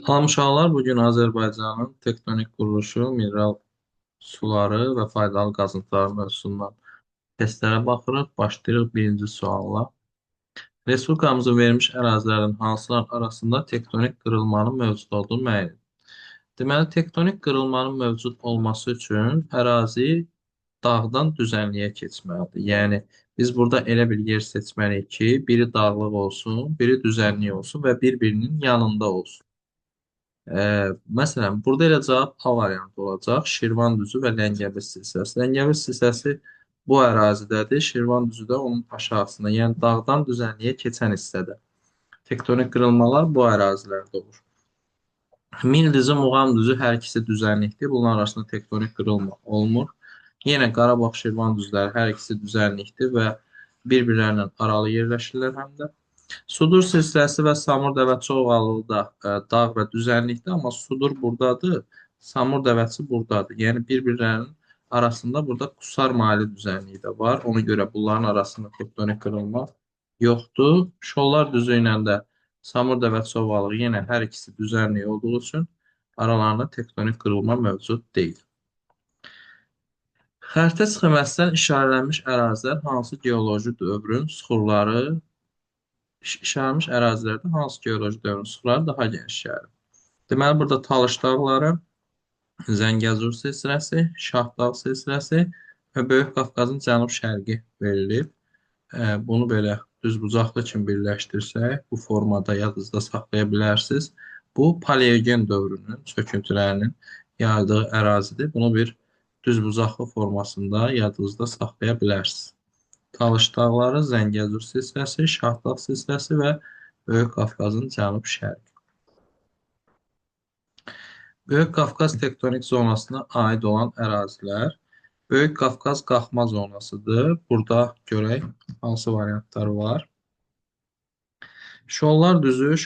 Salam uşaqlar, bugün Azərbaycanın tektonik quruluşu, mineral suları və faydalı qazıntılar mövzusundan testlərə baxırıq. Başlayırıq birinci sualla. Respublikamızın verilmiş ərazilərin hansılar arasında tektonik qırılmanın mövcud olduğu müəyyən edilir. Deməli, tektonik qırılmanın mövcud olması üçün ərazi dağdan düzənliyə keçməlidir. Yəni, biz burada elə bir yer seçməliyik ki, biri dağlıq olsun, biri düzənlik olsun və bir-birinin yanında olsun. Məsələn, burada elə cavab A variantı olacaq. Şirvan düzü və Ləngəbir silsiləsi. Ləngəbir silsiləsi bu ərazidədir. Şirvan düzü də onun aşağısında, yəni dağdan düzənliyə keçən hissədə. Tektonik qırılmalar bu ərazilərdə olur. Mil düzü, Muğam düzü hər ikisi düzənlikdir. Bunlar arasında tektonik qırılma olmur. Yenə Qarabağ, Şirvan düzləri hər ikisi düzənlikdir və bir-birlərindən aralı yerləşirlər həm də. Sudur silsiləsi və Samur Dəvəçioğlu da dağ və düzənlikdə, amma Sudur buradadır, Samur Dəvəçi buradadır. Yəni bir-birlərinin arasında burada Qusar maili düzənliyi də var. Ona görə bunların arasında tektonik qırılma yoxdur. Şollar düzü ilə də Samur Dəvəçioğlu yenə hər ikisi düzənlik olduğu üçün aralarında tektonik qırılma mövcud deyil. Xəritə sxeməsindən işarələnmiş ərazilər hansı geoloji dövrün süxurları işarələnmiş ərazilərdə hansı geoloji dövrün süxurları daha geniş yayılır? Deməli, burada Talış dağları, Zəngəzur silsiləsi, Şahdağ silsiləsi və Böyük Qafqazın cənub-şərqi verilib. Bunu belə düzbucaqlı kimi birləşdirsək, bu formada yadınızda saxlaya bilərsiniz. Bu Paleogen dövrünün çöküntülərinin yayıldığı ərazidir. Bunu bir düzbucaqlı formasında yadınızda saxlaya bilərsiniz. Talış dağları, Zəngəzur silsiləsi, Şahdağ silsiləsi və Böyük Qafqazın cənub-şərqi. Böyük Qafqaz tektonik zonasına aid olan ərazilər Böyük Qafqaz qalxma zonasıdır. Burada görək hansı variantlar var. Şollar düzü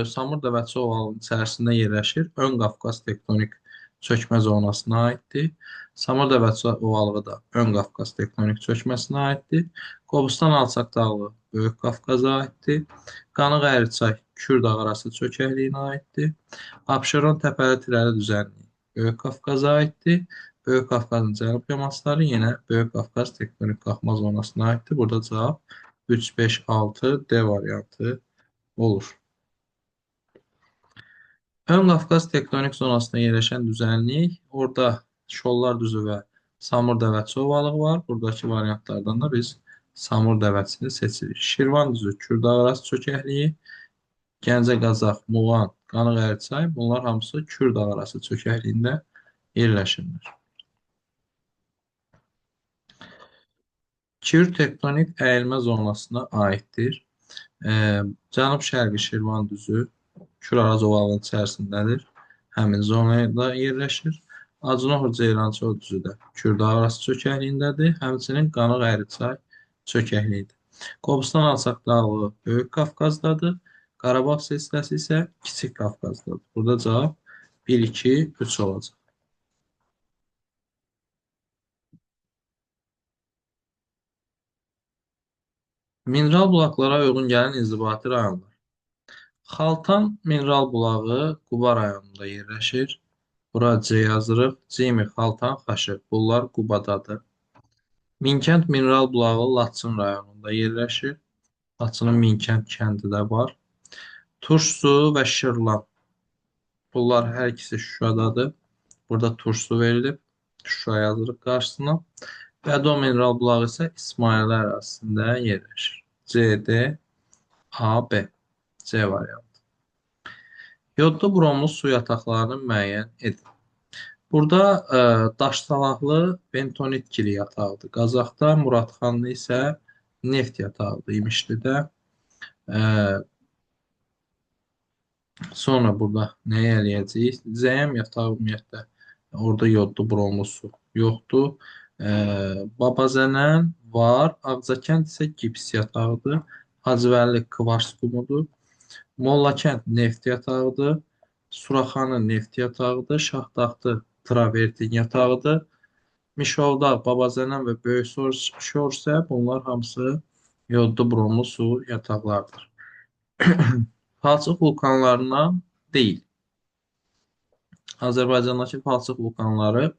Samur Dəvəçioğlu'nun içərisində yerləşir. Ön Qafqaz tektonik çökmə zonasına aiddir. Samur Dəvəçioğlu da Ön Qafqaz tektonik çökməsinə aiddir. Qobustan Alçaq dağlı Böyük Qafqaza aiddir. Qanıq Əriçay Kürdağ arası çökəkliyinə aiddir. Abşeron Təpəli Tirəli düzənliyi Böyük Qafqaza aiddir. Böyük Qafqazın cənub yamasları yenə Böyük Qafqaz tektonik qalxma zonasına aiddir. Burada cavab 3, 5, 6 D variantı olur. Ön Qafqaz tektonik zonasında yerləşən düzənlik, orada Şollar düzü və Samur Dəvəçi ovalığı var. Buradakı variantlardan da biz Samur Dəvəçini seçirik. Şirvan düzü Kürdağ arası çökəkliyi, Gəncə Qazax, Muğan, Qanıq Əriçay, bunlar hamısı Kürdağ arası çökəkliyində yerləşirlər. Kür tektonik əyilmə zonasına aiddir. Cənub-şərqi Şirvan düzü Kür Araz ovalının içərisindədir. Həmin zonada yerləşir. Acınoxur Ceyrançol düzü də Kürdağ arası çökəkliyindədir. Həmçinin Qanıq Əriçay çökəkliyidir. Qobustan Alçaq dağlığı Böyük Qafqazdadır. Qarabağ silsiləsi isə Kiçik Qafqazdadır. Burada cavab 1, 2, 3 olacaq. Mineral bulaqlara uyğun gələn inzibati rayonlar. Xaltan mineral bulağı Quba rayonunda yerləşir. Bura C yazırıq. Ceymi, Xaltan, Xaşı. Bunlar Qubadadır. Minkənd mineral bulağı Laçın rayonunda yerləşir. Laçının Minkənd kəndi də var. Turşsu və Şırlan. Bunlar hər ikisi Şuşadadır. Burada Turşsu verilib. Şuşa yazırıq qarşısına. Bədo mineral bulağı isə İsmaillər ərazisində yerləşir. C, D, A, B. C variantı. Yodlu bromlu su yataqlarını müəyyən edin. Burada daş salahlı bentonit kili yatağıdır. Qazaxda Muradxanlı isə neft yatağıdır İmişlidə. E, Sonra burada nəyə eləyəcəyik? Zəyəm yatağı ümumiyyətlə orada yodlu bromlu su yoxdur. Babazənən var. Ağcakənd isə gips yatağıdır. Hacıvəlli kvars qumudur. Mollakənd neft yatağıdır. Suraxanı neft yatağıdır. Şahtaxtı travertin yatağıdır. Mişovdağ, Babazənən və Böyük Şor isə bunlar hamısı yodlu bromlu su yataqlardır. Palçıq vulkanlarından deyil. Azərbaycandakı palçıq vulkanları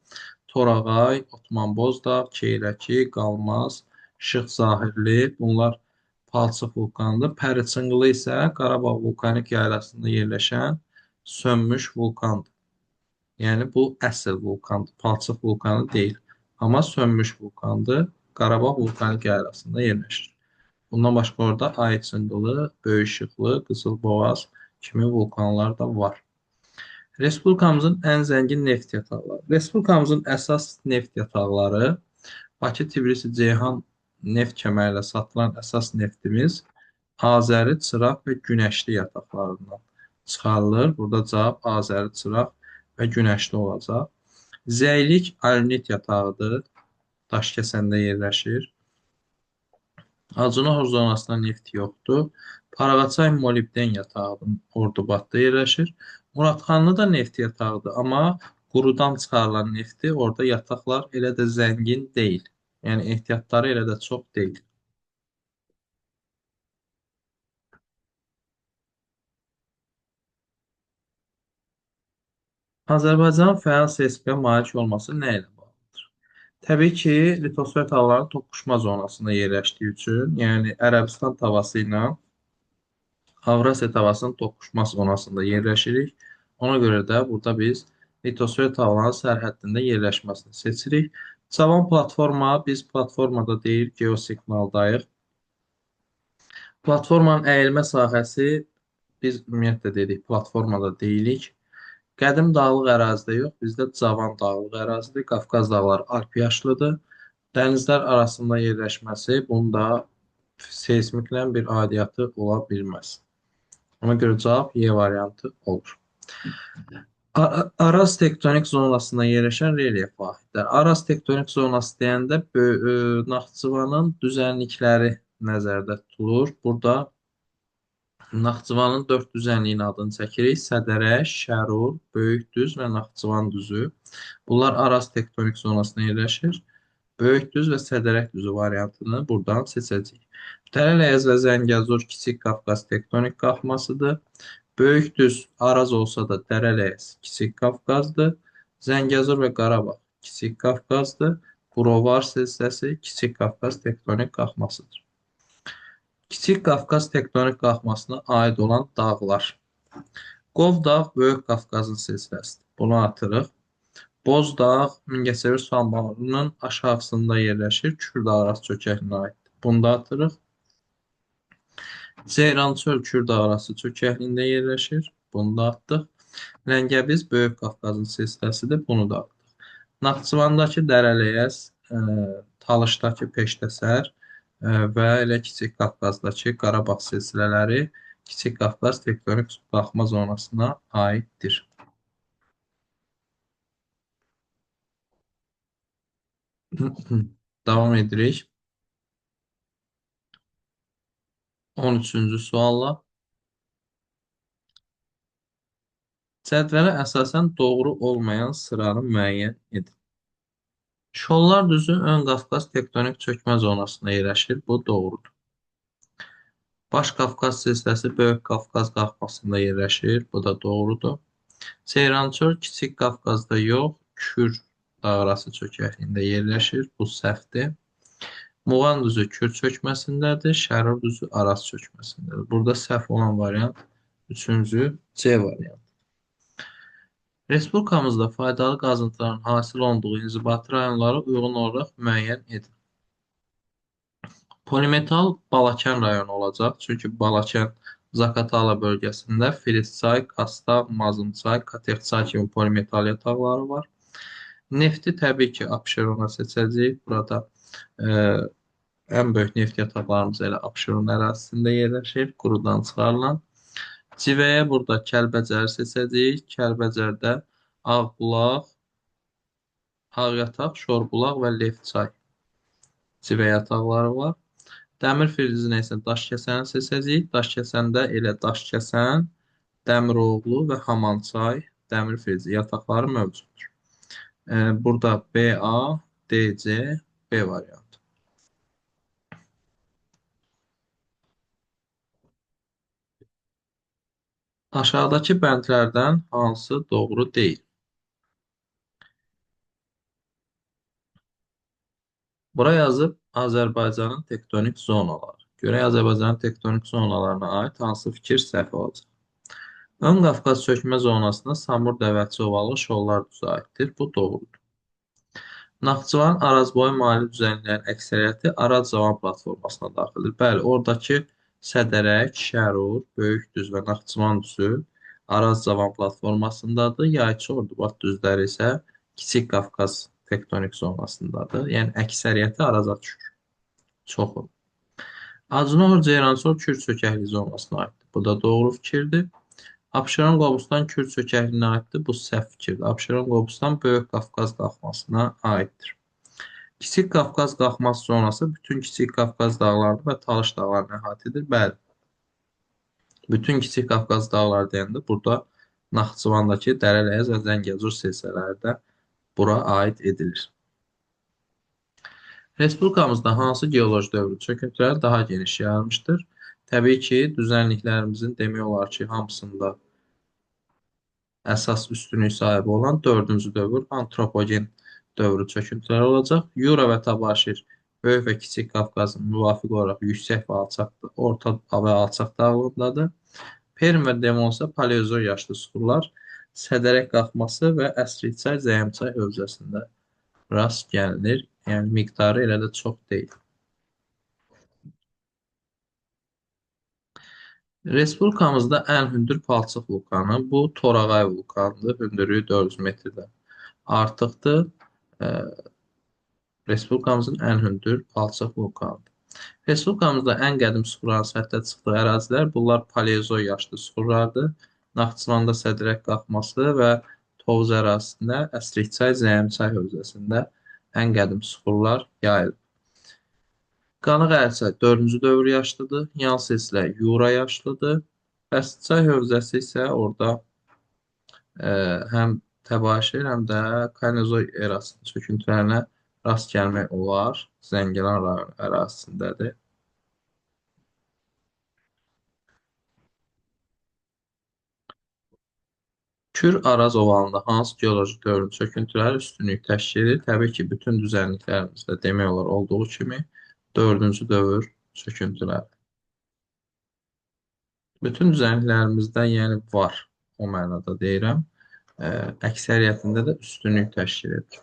Torağay, Otman Bozdağ, Keyrəki, Qalmaz, Şıx Zahirli bunlar palçıq vulkanıdır. Pəriçınqlı isə Qarabağ vulkanik yaylasında yerləşən sönmüş vulkandır. Yəni bu əsl vulkandır, palçıq vulkanı deyil. Amma sönmüş vulkandır. Qarabağ vulkanik yaylasında yerləşir. Bundan başqa orada Ayçınqılı, Böyük Şıxlı, Qızılboğaz kimi vulkanlar da var. Respublikamızın ən zəngin neft yataqları. Respublikamızın əsas neft yataqları Bakı, Tbilisi, Ceyhan neft kəməri ilə satılan əsas neftimiz Azəri, Çıraq və Günəşli yataqlarından çıxarılır. Burada cavab Azəri, Çıraq və Günəşli olacaq. Zəylik alünit yatağıdır. Daşkəsəndə yerləşir. Acınahor zonasında neft yoxdur. Paraqaçay molibden yatağının Ordubadda yerləşir. Muradxanlı da neft yatağıdır, amma qurudan çıxarılan nefti orada yataqlar elə də zəngin deyil. Yəni ehtiyatları elə də çox deyil. Azərbaycanın fəal seismikə malik olması nə ilə bağlıdır? Təbii ki, litosfer tağların toqquşma zonasında yerləşdiyi üçün, yəni Ərəbistan tavası ilə Avrasiya tavasının toqquşma zonasında yerləşirik. Ona görə də burada biz litosfer tağlarının sərhəddində yerləşməsini seçirik. Cavan platforma, biz platformada deyil, geosignaldayıq. Platformanın əyilmə sahəsi biz ümumiyyətlə dedik, platformada deyilik. Qədim dağlıq ərazidə yox, bizdə cavan dağlıq ərazidir. Qafqaz dağları alpyaşlıdır. Dənizlər arasında yerləşməsi bunun da seismiklə bir aidiyyatı ola bilməz. Ona görə cavab Y variantı olur. Araz tektonik zonasında yerləşən relyef vahidləri. Araz tektonik zonası deyəndə Naxçıvanın düzənlikləri nəzərdə tutulur. Burada Naxçıvanın dörd düzənliyin adını çəkirik. Sədərək, Şərur, Böyükdüz və Naxçıvan düzü. Bunlar Araz tektonik zonasında yerləşir. Böyükdüz və Sədərək düzü variantını buradan seçəcəyik. Dərələyəz və Zəngəzur Kiçik Qafqaz tektonik qalxmasıdır. Böyükdüz Araz olsa da Dərələyəz Kiçik Qafqazdır. Zəngəzur və Qarabağ Kiçik Qafqazdır. Burovar silsiləsi Kiçik Qafqaz tektonik qalxmasıdır. Kiçik Qafqaz tektonik qalxmasına aid olan dağlar. Qovdağ Böyük Qafqazın silsiləsidir. Bunu atırıq. Bozdağ Mingəçevir su anbarının aşağısında yerləşir. Kürdağ çökəkliyinə aiddir. Bunu da atırıq. Ceyrançöl Kürdağ çökəkliyində yerləşir. Bunu da atdıq. Ləngəbiz Böyük Qafqazın silsiləsidir. Bunu da atdıq. Naxçıvandakı Dərələyəz, Talışdakı Peştəsər və elə Kiçik Qafqazdakı Qarabağ silsilələri Kiçik Qafqaz tektonik qalxma zonasına aiddir. Davam edirik. 13-cü sualla. Cədvələ əsasən doğru olmayan sıranı müəyyən edin. Şollar düzü ön Qafqaz tektonik çökmə zonasında yerləşir. Bu doğrudur. Baş Qafqaz silsiləsi Böyük Qafqaz qalxmasında yerləşir. Bu da doğrudur. Ceyrançöl Kiçik Qafqazda yox, Kür dağarası çökəkliyində yerləşir. Bu səhvdir. Muğan düzü Kür çökməsindədir. Şərur düzü Araz çökməsindədir. Burada səhv olan variant 3-cü C variantı. Respublikamızda faydalı qazıntıların hasil olduğu inzibati rayonları uyğun olaraq müəyyən edin. Polimetal Balakən rayonu olacaq. Çünki Balakən Zaqatala bölgəsində Filizçay, Qastaq, Mazımçay, Katexçay kimi polimetal yataqları var. Nefti təbii ki, Abşerona seçəcəyik. Burada ən böyük neft yataqlarımız elə Abşeron ərazisində yerləşir. Qurudan çıxarılan. Civəyə burada Kəlbəcəri seçəcəyik. Kəlbəcərdə Ağbulaq, Ağyataq, Şorbulaq və Lefçay civə yataqları var. Dəmir filizini isə Daşkəsəni seçəcəyik. Daşkəsəndə elə Daşkəsən, Dəmiroğlu və Hamançay dəmir filizi yataqları mövcuddur. Burada BA, DC, B variantı. Aşağıdakı bəndlərdən hansı doğru deyil? Bura yazıb Azərbaycanın tektonik zonaları. Görək Azərbaycanın tektonik zonalarına aid hansı fikir səhv olacaq. Ön Qafqaz çökmə zonasında Samur Dəvəçi ovalı şollar düzə aiddir. Bu doğrudur. Naxçıvan Arazboyu mali düzənliklərin əksəriyyəti Araz Cavan platformasına daxildir. Bəli, oradakı Sədərək, Şərur, Böyükdüz və Naxçıvan düzü Araz Cavan platformasındadır. Yayçı Ordubad düzləri isə Kiçik Qafqaz tektonik zonasındadır. Yəni əksəriyyəti Araza düşür. Çoxu. Acınor Ceyrançol Kür çökəkli zonasına aiddir. Bu da doğru fikirdir. Abşeron Qobustan Kür çökəkliyinə aiddir. Bu səhv fikirdir. Abşeron Qobustan Böyük Qafqaz qalxmasına aiddir. Kiçik Qafqaz qalxması zonası bütün Kiçik Qafqaz dağlarını və Talış dağlarını əhatə edir. Bəli, bütün Kiçik Qafqaz dağları deyəndə burada Naxçıvandakı Dərələyəz və Zəngəzur silsilələri də bura aid edilir. Respublikamızda hansı geoloji dövr çöküntüləri daha geniş yayılmışdır? Təbii ki, düzənliklərimizin demək olar ki, hamısında əsas üstünlük sahibi olan 4-cü dövr antropogen dövrü çöküntüləri olacaq. Yura və Tabaşir Böyük və Kiçik Qafqazın müvafiq olaraq yüksək və alçaq, orta və alçaq dağlığındadır. Perm və Demonsa paleozoy yaşlı suxurlar Sədərək qalxması və Əsriçay Zəyimçay hövzəsində rast gəlinir. Yəni miqdarı elə də çox deyil. Respublikamızda ən hündür palçıq vulkanı bu Torağay vulkanıdır. Hündürlüyü 400 metrdən artıqdır. E, Respublikamızın ən hündür palçıq vulkanıdır. Respublikamızda ən qədim suxurların səthə çıxdığı ərazilər bunlar paleozoy yaşlı suxurlardır. Naxçıvanda Sədrək qalxması və Tovuz ərazisində Əsrikçay Zəyimçay hövzəsində ən qədim suxurlar yayılır. Qanıq Ərçay 4-cü dövr yaşlıdır. Yan silsilə Yura yaşlıdır. Bəstçay hövzəsi isə orada həm təbaşir, həm də Kaynozoy erasının çöküntülərinə rast gəlmək olar. Zəngilan rayonu ərazisindədir. Kür-Araz ovalında hansı geoloji dövrün çöküntüləri üstünlük təşkil edir? Təbii ki, bütün düzənliklərimizdə demək olar olduğu kimi 4-cü dövr çöküntüləri. Bütün düzənliklərimizdə yəni var, o mənada deyirəm. Əksəriyyətində də üstünlük təşkil edir.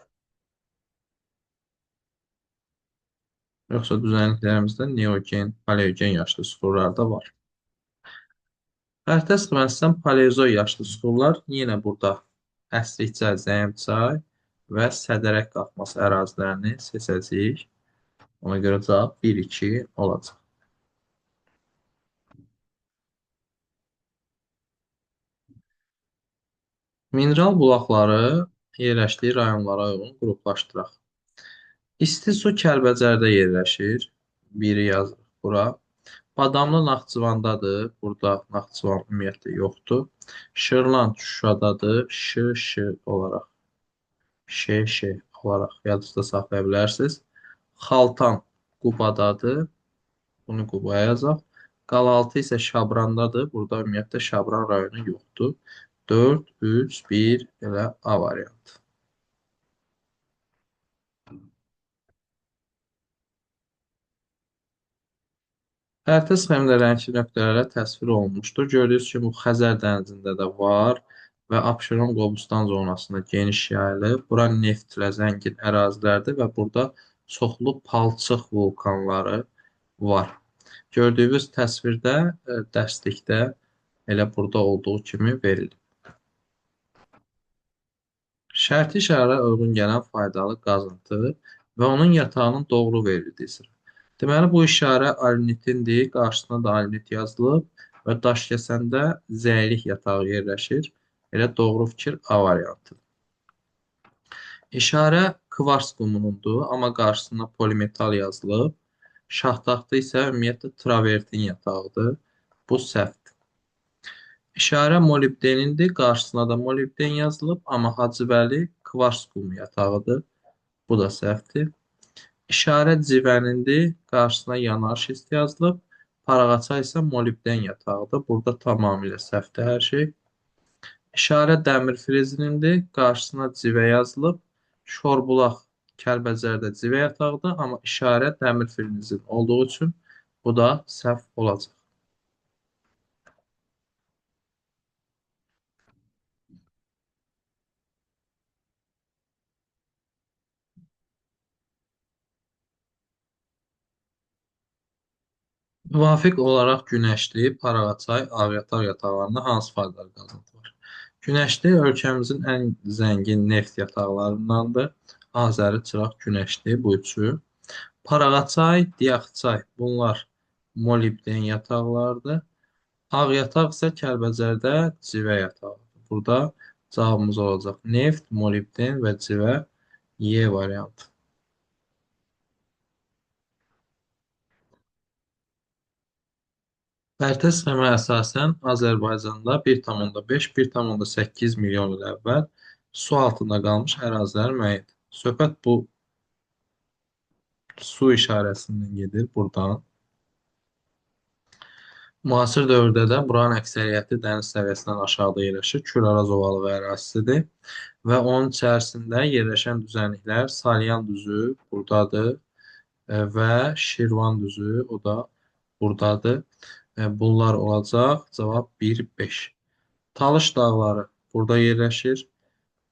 Yoxsa düzənliklərimizdə neogen, paleogen yaşlı suxurlar da var. Xəritə sıxıməzsən paleozoy yaşlı suxurlar yenə burada Əsrikçay, Zəyimçay və Sədərək qalxması ərazilərini seçəcəyik. Ona görə cavab 1-2 olacaq. Mineral bulaqları yerləşdiyi rayonlara uyğun qruplaşdıraq. İsti su Kəlbəcərdə yerləşir. Biri yazırıq bura. Badamlı Naxçıvandadır. Burada Naxçıvan ümumiyyətlə yoxdur. Şırlan Şuşadadır. Ş olaraq. Ş olaraq yadınızda saxlaya bilərsiniz. Xaltan Qubadadır. Bunu Qubaya yazaq. Qalaltı isə Şabrandadır. Burada ümumiyyətlə Şabran rayonu yoxdur. 4, 3, 1 elə A variantı. Xəritə sxemində rəngli nöqtələrlə təsvir olunmuşdur. Gördüyünüz kimi bu Xəzər dənizində də var və Abşeron Qobustan zonasında geniş yayılıb. Bura neftlə zəngin ərazilərdir və burada çoxlu palçıq vulkanları var. Gördüyünüz təsvirdə, dərslikdə elə burada olduğu kimi verilir. Şərti işarələrə uyğun gələn faydalı qazıntı və onun yatağının doğru verildiyi sıra. Deməli, bu işarə alünitindir. Qarşısına da alünit yazılıb və daşkəsəndə zəylik yatağı yerləşir. Elə doğru fikir A variantıdır. İşarə kvars qumunundur, amma qarşısına polimetal yazılıb. Şaxtaxtı isə ümumiyyətlə travertin yatağıdır. Bu səhvdir. İşarə molibdenindir, qarşısına da molibden yazılıb, amma Hacıbəli kvars qumu yatağıdır. Bu da səhvdir. İşarə civənindir, qarşısına yanar şist yazılıb. Paraqaça isə molibden yatağıdır. Burada tamamilə səhvdir hər şey. İşarə dəmir frezinindir. Qarşısına civə yazılıb. Şorbulaq Kəlbəcərdə civə yatağıdır. Amma işarə dəmir frizin olduğu üçün bu da səhv olacaq. Müvafiq olaraq Günəşli, Paraqaçay, Ağyataq yataqlarında hansı faydalı qazıntı var? Günəşli ölkəmizin ən zəngin neft yataqlarındandır. Azəri, Çıraq, Günəşli bu üçü. Paraqaçay, Diaxçay bunlar molibden yataqlardır. Ağyataq isə Kəlbəcərdə civə yatağıdır. Burada cavabımız olacaq neft, molibden və civə Y variantı. Bərtə sxemə əsasən Azərbaycanda 1,5-1,8 milyon il əvvəl su altında qalmış ərazilər müəyyən edilir. Söhbət bu su işarəsindən gedir buradan. Müasir dövrdə də buranın əksəriyyəti dəniz səviyyəsindən aşağıda yerləşir. Küraraz ovalı və ərazisidir və onun içərisində yerləşən düzənliklər Salyan düzü buradadır və Şirvan düzü o da buradadır. Bunlar olacaq. Cavab 1-5. Talış dağları burada yerləşir.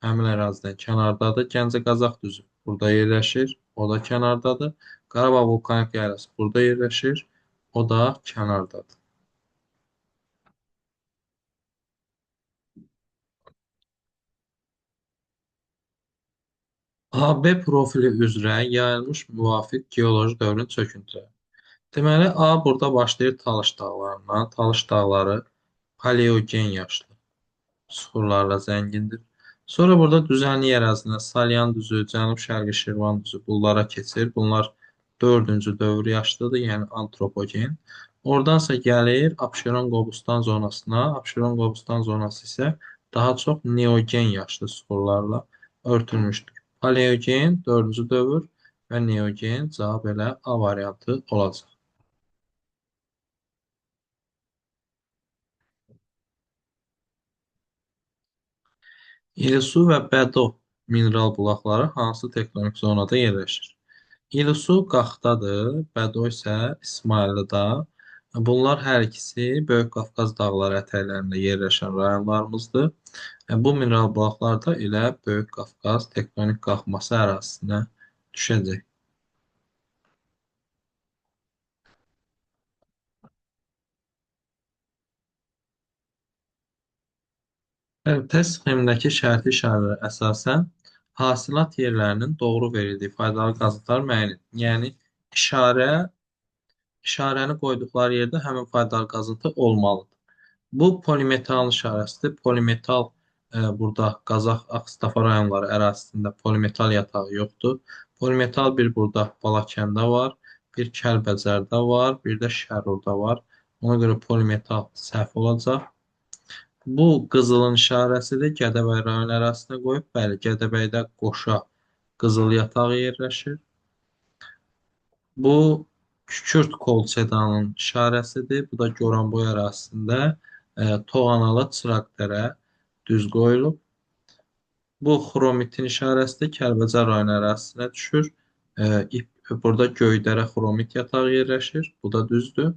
Həmin ərazidən kənardadır. Gəncə Qazax düzü burada yerləşir. O da kənardadır. Qarabağ vulkanik yaylısı burada yerləşir. O da kənardadır. AB profili üzrə yayılmış müvafiq geoloji dövrün çöküntüləri. Deməli, A burada başlayır Talış dağlarından. Talış dağları paleogen yaşlı süxurlarla zəngindir. Sonra burada düzənlik ərazində Salyan düzü, Cənub-Şərqi Şirvan düzü bunlara keçir. Bunlar 4-cü dövr yaşlıdır, yəni antropogen. Oradansa gəlir Abşeron Qobustan zonasına. Abşeron Qobustan zonası isə daha çox neogen yaşlı süxurlarla örtülmüşdür. Paleogen 4-cü dövr və neogen cavab elə A variantı olacaq. İlisu və Bədo mineral bulaqları hansı tektonik zonada yerləşir? İlisu Qaxdadır, Bədo isə İsmayıllıda. Bunlar hər ikisi Böyük Qafqaz dağları ətəklərində yerləşən rayonlarımızdır. Bu mineral bulaqlar da elə Böyük Qafqaz tektonik qalxması ərazisinə düşəcək. Test sxemindəki şərti işarələrə əsasən hasilat yerlərinin doğru verildiyi faydalı qazıntılar müəyyən edilir. Yəni işarəni qoyduqları yerdə həmin faydalı qazıntı olmalıdır. Bu polimetalın işarəsidir. Polimetal burada Qazax, Ağstafa rayonları ərazisində polimetal yatağı yoxdur. Polimetal bir burada Balakəndə var, bir Kəlbəcərdə var, bir də Şərurda var. Ona görə polimetal səhv olacaq. Bu qızılın işarəsidir. Gədəbəy rayon ərazisinə qoyub. Bəli, Gədəbəydə qoşa qızıl yatağı yerləşir. Bu Kükürt Kolçedanın işarəsidir. Bu da Goranboy ərazisində Toğanalı Çıraqdərə düz qoyulub. Bu xromitin işarəsidir. Kəlbəcər rayon ərazisinə düşür. Burada Göydərə xromit yatağı yerləşir. Bu da düzdür.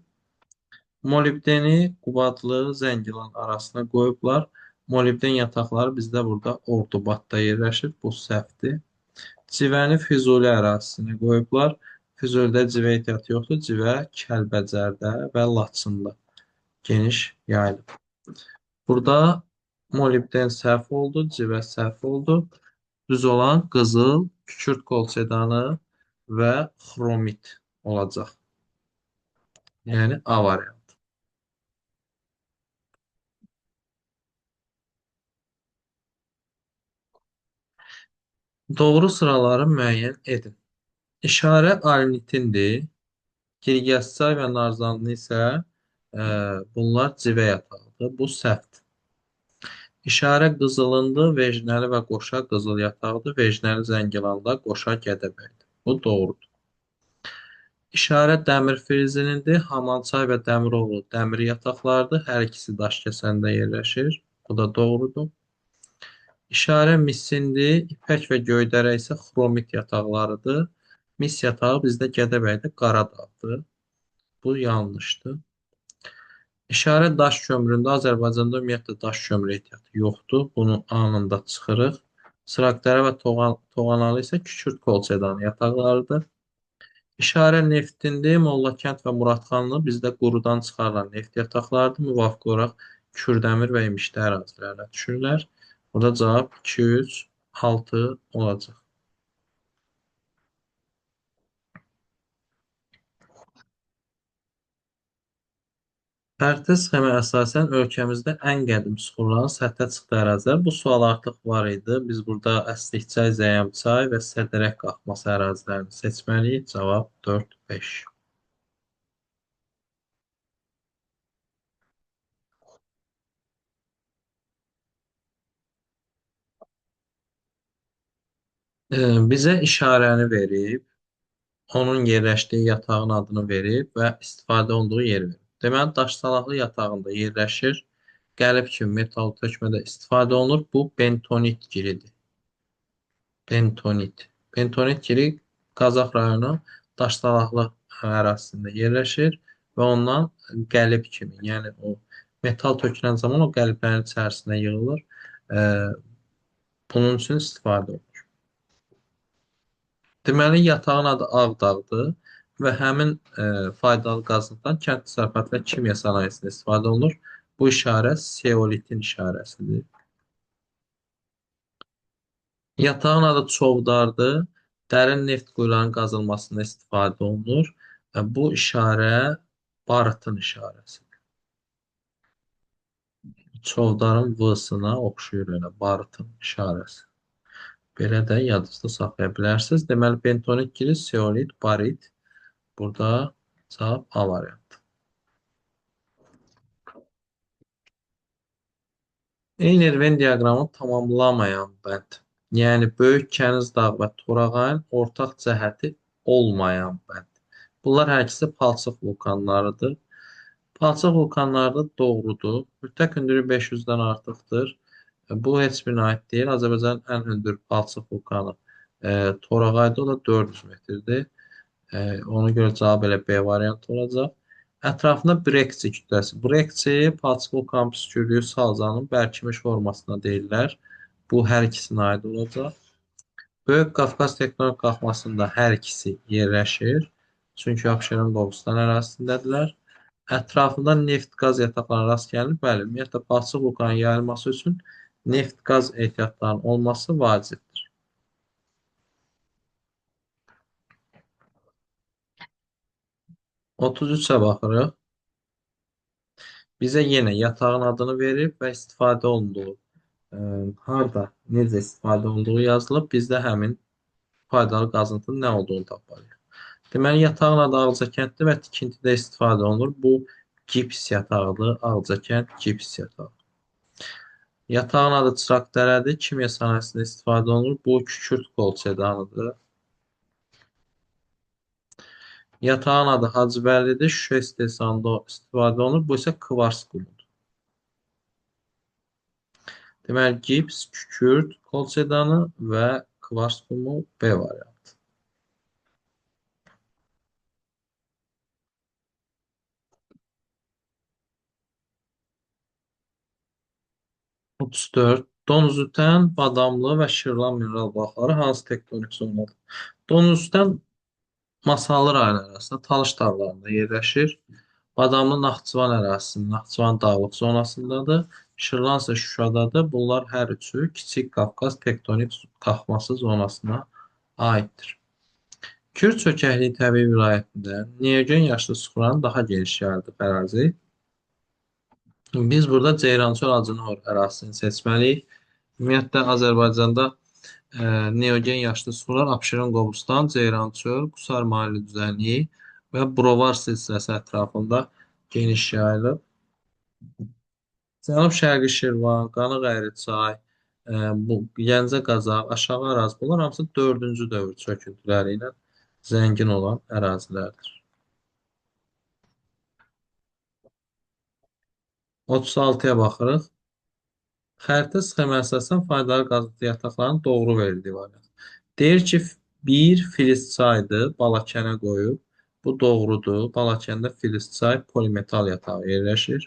Molibdeni Qubadlı, Zəngilan arasına qoyublar. Molibden yataqları bizdə burada Ordubadda yerləşir. Bu səhvdir. Civəni Füzuli ərazisinə qoyublar. Füzulidə civə ehtiyatı yoxdur. Civə Kəlbəcərdə və Laçında geniş yayılıb. Burada molibden səhv oldu, civə səhv oldu. Düz olan qızıl, kükürt kolçedanı və xromit olacaq. Yəni A variantı. Doğru sıraları müəyyən edin. İşarə alnitindir. Girgəsçay və Narzanlı isə bunlar civə yatağıdır. Bu səhvdir. İşarə qızılındır. Vejnəli və qoşa qızıl yatağıdır. Vejnəli Zəngilanda, qoşa Gədəbəydir. Bu doğrudur. İşarə dəmir frizinindir. Hamançay və Dəmiroğlu dəmir yataqlardır. Hər ikisi Daşkəsəndə yerləşir. Bu da doğrudur. İşarə misindir. İpək və Göydərə isə xromit yataqlarıdır. Mis yatağı bizdə Gədəbəydə Qaradağdır. Bu yanlışdır. İşarə daş kömüründə Azərbaycanda ümumiyyətlə daş kömürü ehtiyatı yoxdur. Bunu anında çıxırıq. Sıraqdərə və Toğanalı isə kükürt kolçedanı yataqlarıdır. İşarə neftindir. Mollakənd və Muradxanlı bizdə qurudan çıxarılan neft yataqlarıdır. Müvafiq olaraq Kürdəmir və İmişli ərazilərlə düşürlər. Burada cavab 2, 3, 6 olacaq. Xəritə sxemə əsasən ölkəmizdə ən qədim süxurların səthə çıxdığı ərazilər. Bu sual artıq var idi. Biz burada Əslikçay, Zəyəmçay və Sədərək qalxması ərazilərini seçməliyik. Cavab 4, 5. Bizə işarəni verib, onun yerləşdiyi yatağın adını verib və istifadə olunduğu yeri verib. Deməli, daşsalaqlı yatağında yerləşir. Qəlib kimi metal tökmədə istifadə olunur. Bu bentonit giridir. Bentonit. Bentonit giri Qazax rayonu Daşdalaqlı ərazisində yerləşir və ondan qəlib kimi, yəni o metal tökülən zaman o qəliblərin içərisinə yığılır. E, Bunun üçün istifadə olunur. Deməli, yatağın adı Ağdağdır və həmin faydalı qazıntıdan kənd təsərrüfatı və kimya sənayesində istifadə olunur. Bu işarə seolitin işarəsidir. Yatağın adı Çovdardır. Dərin neft quyularının qazılmasında istifadə olunur. Bu işarə barıtın işarəsidir. Çovdarın V-sına oxşuyur elə barıtın işarəsi. Belə də yadınızda saxlaya bilərsiniz. Deməli, bentonit girir, seolit, barit. Burada cavab A variantı. Eyler-Venn diaqramı tamamlamayan bənd. Yəni, Böyük Kəniz dağı və Torağayın ortaq cəhəti olmayan bənd. Bunlar hər ikisi palçıq vulkanlarıdır. Palçıq vulkanları da doğrudur. Mütləq hündürlüyü 500-dən artıqdır. Bu heç birinə aid deyil. Azərbaycanın ən hündür palçıq vulkanı Torağayda o da 400 metrdir. Ona görə cavab elə B variantı olacaq. Ətrafında Brekçi kütləsi. Brekçi palçıq vulkan püskürdüyü salcanın bərkimiş formasına deyirlər. Bu hər ikisinə aid olacaq. Böyük Qafqaz tektonik qalxmasında hər ikisi yerləşir. Çünki Abşeron Qobustan ərazisindədirlər. Ətrafında neft-qaz yataqlarına rast gəlinir. Bəli, ümumiyyətlə palçıq vulkanın yayılması üçün neft-qaz ehtiyatlarının olması vacibdir. 33-ə baxırıq. Bizə yenə yatağın adını verib və istifadə olunduğu, harda, necə istifadə olunduğu yazılıb. Bizdə həmin faydalı qazıntının nə olduğunu tapmalıyıq. Deməli, yatağın adı Ağcakənddir və tikintidə istifadə olunur. Bu gips yatağıdır. Ağcakənd gips yatağı. Yatağın adı Çıraqdərədir. Kimya sənayesində istifadə olunur. Bu kükürt kolçedanıdır. Yatağın adı Hacıbəllidir. Şüşə istehsalında istifadə olunur. Bu isə kvars qumudur. Deməli, gips, kükürt, kolçedanı və kvars qumu B variantı. Otuz dörd. Donuzütən, Badamlı və Şirlan mineral bulaqları hansı tektonik zonadır? Donuzütən Masallı rayonu arasında Talış dağlarında yerləşir. Badamlı Naxçıvan ərazisinin Naxçıvan dağlıq zonasındadır. Şırlan isə Şuşadadır. Bunlar hər üçü Kiçik Qafqaz tektonik qalxması zonasına aiddir. Kür çökəkliyi təbii vilayətində Neogen yaşlı süxuranın daha geniş yayıldığı ərazi. Biz burada Ceyrançöl Acınor ərazisini seçməliyik. Ümumiyyətlə Azərbaycanda Neogen yaşlı sular Abşeron Qobustan, Ceyrançöl, Qusar Mahalli düzənliyi və Brovar silsiləsi ətrafında geniş yayılıb. Cənub-Şərqi Şirvan, Qanıq çay, Gəncə Qazax, Aşağı Araz bunlar hamısı 4-cü dövr çöküntüləri ilə zəngin olan ərazilərdir. 36-ya baxırıq. Xəritə sxemə əsasən faydalı qazıntı yataqlarının doğru verildiyi variant. Deyir ki, bir Filiz çaydır, Balakənə qoyub. Bu doğrudur. Balakəndə Filiz çay polimetal yatağı yerləşir.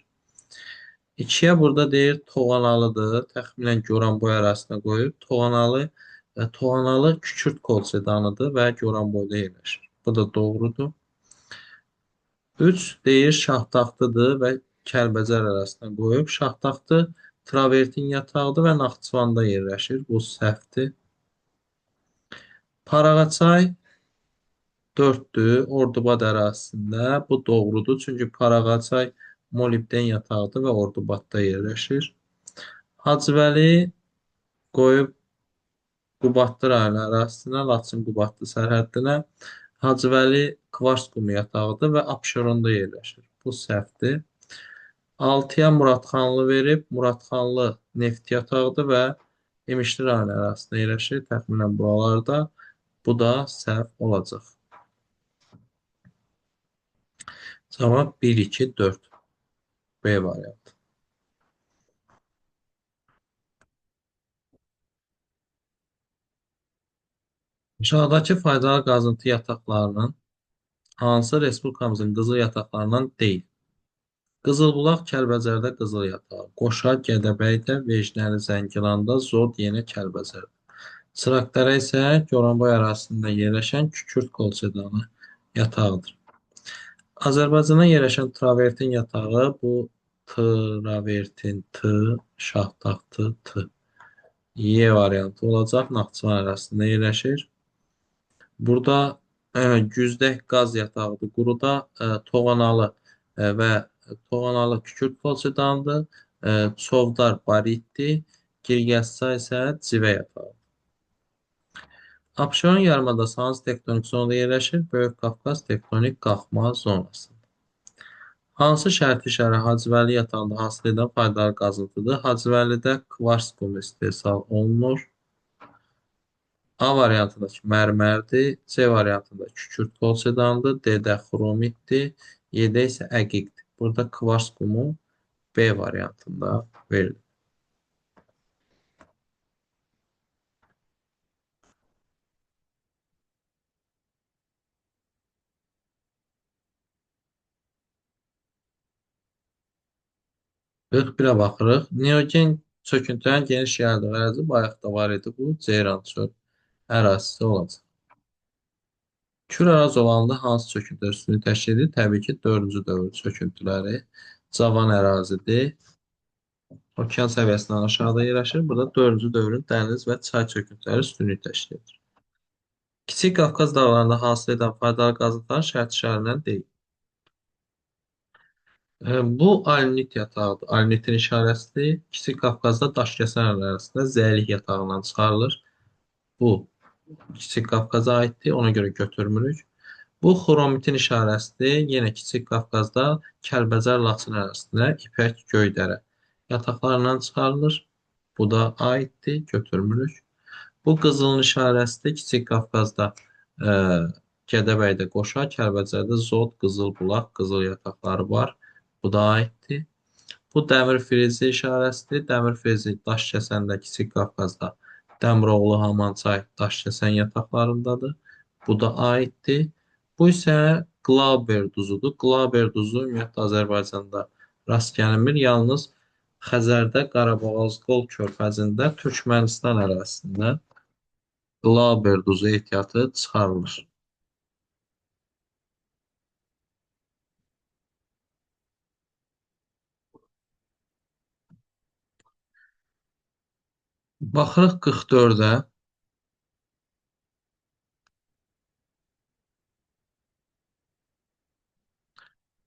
İkiyə burada deyir Toğanalıdır. Təxminən Goranboy arasına qoyub. Toğanalı kükürt kol sedanıdır və Goranboyda yerləşir. Bu da doğrudur. 3 deyir Şahtaxtıdır və Kəlbəcər arasına qoyub. Şahtaxtı travertin yatağıdır və Naxçıvanda yerləşir. Bu səhvdir. Parağaçay 4-dür. Ordubad ərazisində. Bu doğrudur. Çünki Parağaçay molibden yatağıdır və Ordubadda yerləşir. Hacıvəli qoyub Qubadlı rayonu ərazisinə, Laçın-Qubadlı sərhəddinə. Hacıvəli Kvars qumu yatağıdır və Abşeronda yerləşir. Bu səhvdir. 6-ya Muradxanlı verib. Muradxanlı neft yatağıdır və İmişli rayonu ərazisində yerləşir. Təxminən buralarda. Bu da səhv olacaq. Cavab 1, 2, 4. B variantı. Aşağıdakı faydalı qazıntı yataqlarının hansı respublikamızın qızıl yataqlarından deyil? Qızılbulaq Kəlbəcərdə qızıl yatağı, Qoşa Gədəbəydə, Vecnəli Zəngilanda, Zod yenə Kəlbəcərdə. Çıraqdərə isə Goranboy ərazisində yerləşən Kükürt Kolçedanı yatağıdır. Azərbaycanda yerləşən travertin yatağı bu travertin T, Şahtaxtı T. Y variantı olacaq. Naxçıvan ərazisində yerləşir. Burada güzdək qaz yatağıdır. Quruda Toğanalı və Toğanalı kükürt polsedandır. Çovdar baritdir. Girgəsça isə civə yatağı. Abşeron yarımadası hansı tektonik zonada yerləşir? Böyük Qafqaz tektonik qalxma zonasında. Hansı şərti işarə Hacıvəli yatağında hasil edən faydalı qazıntıdır? Hacıvəlidə kvars qumu istehsal olunur. A variantındakı mərmərdir, C variantında kükürt polsedandır, D-də xromitdir, Y-də isə əqiqdir. Burada kvars qumu B variantında verilir. 41-ə baxırıq. Neogen çöküntülərin geniş yayıldığı ərazi bayaqda var idi. Bu Ceyran çöl ərazisi olacaq. Kür-Araz ovalında hansı çöküntülər üstünlük təşkil edir? Təbii ki, 4-cü dövr çöküntüləri. Cavan ərazidir. Okean səviyyəsindən aşağıda yerləşir. Burada 4-cü dövrün dəniz və çay çöküntüləri üstünlük təşkil edir. Kiçik Qafqaz dağlarında hasil edən faydalı qazıntıların şərt işarələrindən deyil. Bu alnit yatağıdır. Alnitin işarəsidir. Kiçik Qafqazda daşkəsən ərazisində zəlik yatağından çıxarılır. Bu Kiçik Qafqaza aiddir. Ona görə götürmürük. Bu xromitin işarəsidir. Yenə Kiçik Qafqazda Kəlbəcər Laçın ərazisində İpək Göydərə yataqlarından çıxarılır. Bu da aiddir. Götürmürük. Bu qızılın işarəsidir. Kiçik Qafqazda Gədəbəydə Qoşa, Kəlbəcərdə Zod, Qızılbulaq, qızıl yataqları var. Bu da aiddir. Bu dəmir frizi işarəsidir. Dəmir frizi Daşkəsəndə, Kiçik Qafqazda Dəmiroğlu, Hamançay, Daşkəsən yataqlarındadır. Bu da aiddir. Bu isə Qlauber duzudur. Qlauber duzu ümumiyyətlə Azərbaycanda rast gəlinmir. Yalnız Xəzərdə, Qarabağ-Azqol körfəzində, Türkmənistan ərazisində Qlauber duzu ehtiyatı çıxarılır. Baxırıq 44-ə.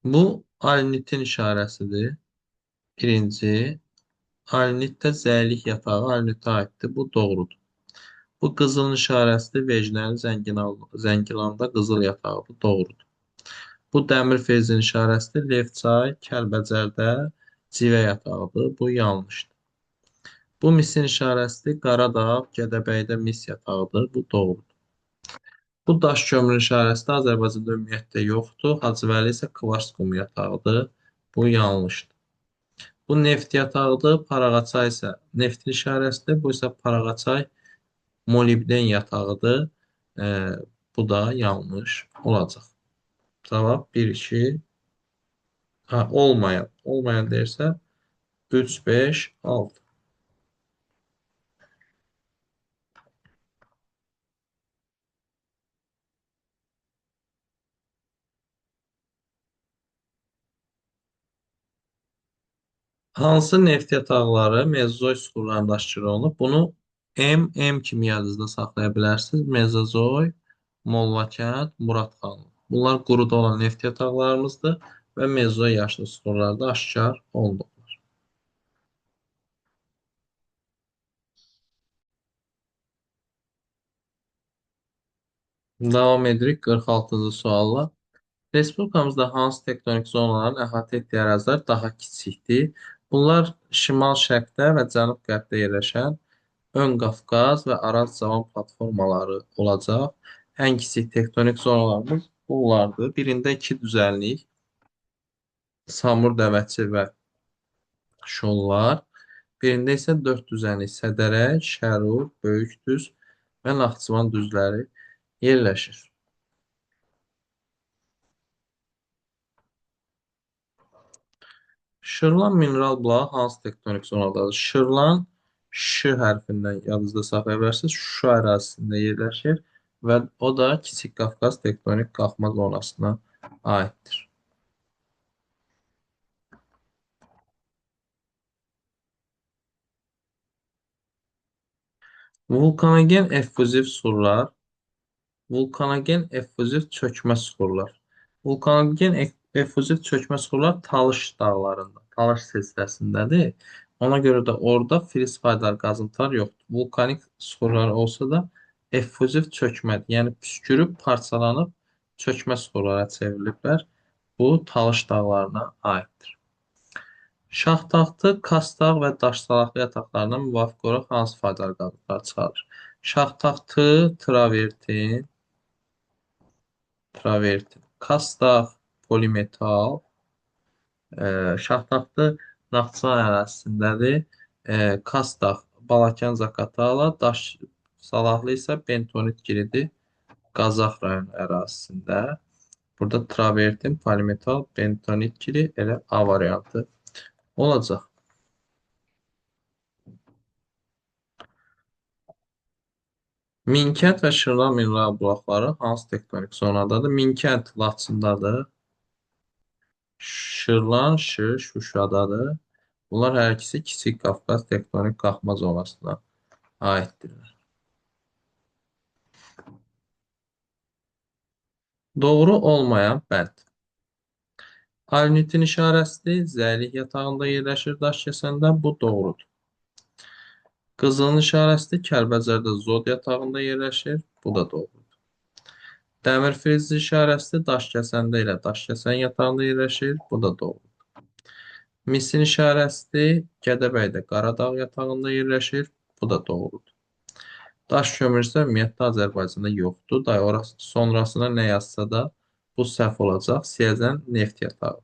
Bu alnitin işarəsidir. Birinci, alnitdə zəlik yatağı alnitə aiddir. Bu doğrudur. Bu qızılın işarəsidir. Vecnəli Zəngilanda qızıl yatağıdır. Doğrudur. Bu dəmir fezin işarəsidir. Levçay, Kəlbəcərdə civə yatağıdır. Bu yanlışdır. Bu misin işarəsidir. Qaradağ, Gədəbəydə mis yatağıdır. Bu doğrudur. Bu daş kömürün işarəsidir. Azərbaycanda ümumiyyətlə yoxdur. Hacıvəli isə kvars qumu yatağıdır. Bu yanlışdır. Bu neft yatağıdır, Paraqaçay isə neftin işarəsidir. Bu isə Paraqaçay molibden yatağıdır. E, Bu da yanlış olacaq. Cavab 1-2. Ha, olmayan. Olmayan deyirsə 3, 5, 6. Hansı neft yataqları Mezozoik suxurlarında aşkar olunub? Bunu M kimi yadınızda saxlaya bilərsiniz. Mezozoik, Mollakənd, Muradxanlı. Bunlar quruda olan neft yataqlarımızdır və Mezozoik yaşlı suxurlarda aşkar olunub. Davam edirik 46-cı sualla. Respublikamızda hansı tektonik zonaların əhatə etdiyi ərazilər daha kiçikdir? Bunlar şimal-şərqdə və cənub-qərbdə yerləşən Ön Qafqaz və Araz Cavan platformaları olacaq. Ən kiçik tektonik zonalarımız bunlardır. Birində 2 düzənlik, Samur, Dəvəçi və Şollar. Birində isə 4 düzənlik, Sədərək, Şərur, Böyükdüz və Naxçıvan düzləri yerləşir. Şırlan mineral bulağı hansı tektonik zonadadır? Şırlan Ş hərfindən yadınızda saxlaya bilərsiniz. Şuşa ərazisində yerləşir və o da Kiçik Qafqaz tektonik qalxma zonasına aiddir. Vulkanogen effuziv surlar, vulkanogen effuziv çökmə suxurlar. Vulkanogen effuziv çökmə suxurlar Talış dağlarında, Talış silsiləsindədir. Ona görə də orada filiz faydar qazıntılar yoxdur. Vulkanik suxurlar olsa da effuziv çökmədir. Yəni püskürüb, parçalanıb çökmə suxurlara çevriliblər. Bu Talış dağlarına aiddir. Şaxtaxtı, Kastağ və Daşsalaqlı yataqlarına müvafiq olaraq hansı faydalı qazıntılar çıxarır? Şaxtaxtı, travertin. Kastağ, polimetal. Şaxtaxtı Naxçıvan ərazisindədir. Kastağ, Balakən, Zaqatala. Daş salahlı isə bentonit giridir. Qazax rayon ərazisində. Burada travertin, polimetal, bentonit giri elə A variantı olacaq. Minkənd və Şırlan mineral bulaqları hansı tektonik zonadadır? Minkənd Laçındadır. Şırlan, Şuşadadır. Bunlar hər ikisi Kiçik Qafqaz tektonik qalxma zonasına aiddirlər. Doğru olmayan bənd. Alnitin işarəsidir. Zəlik yatağında yerləşir daş kəsəndə. Bu doğrudur. Qızılın işarəsidir. Kəlbəcərdə Zod yatağında yerləşir. Bu da doğrudur. Dəmir filizli işarəsidir. Daş kəsəndə ilə daş kəsən yatağında yerləşir. Bu da doğrudur. Misin işarəsidir. Gədəbəydə Qaradağ yatağında yerləşir. Bu da doğrudur. Daş kömürsə ümumiyyətlə Azərbaycanda yoxdur. Day orası sonrasına nə yazsa da bu səhv olacaq. Siyəzən neft yatağı.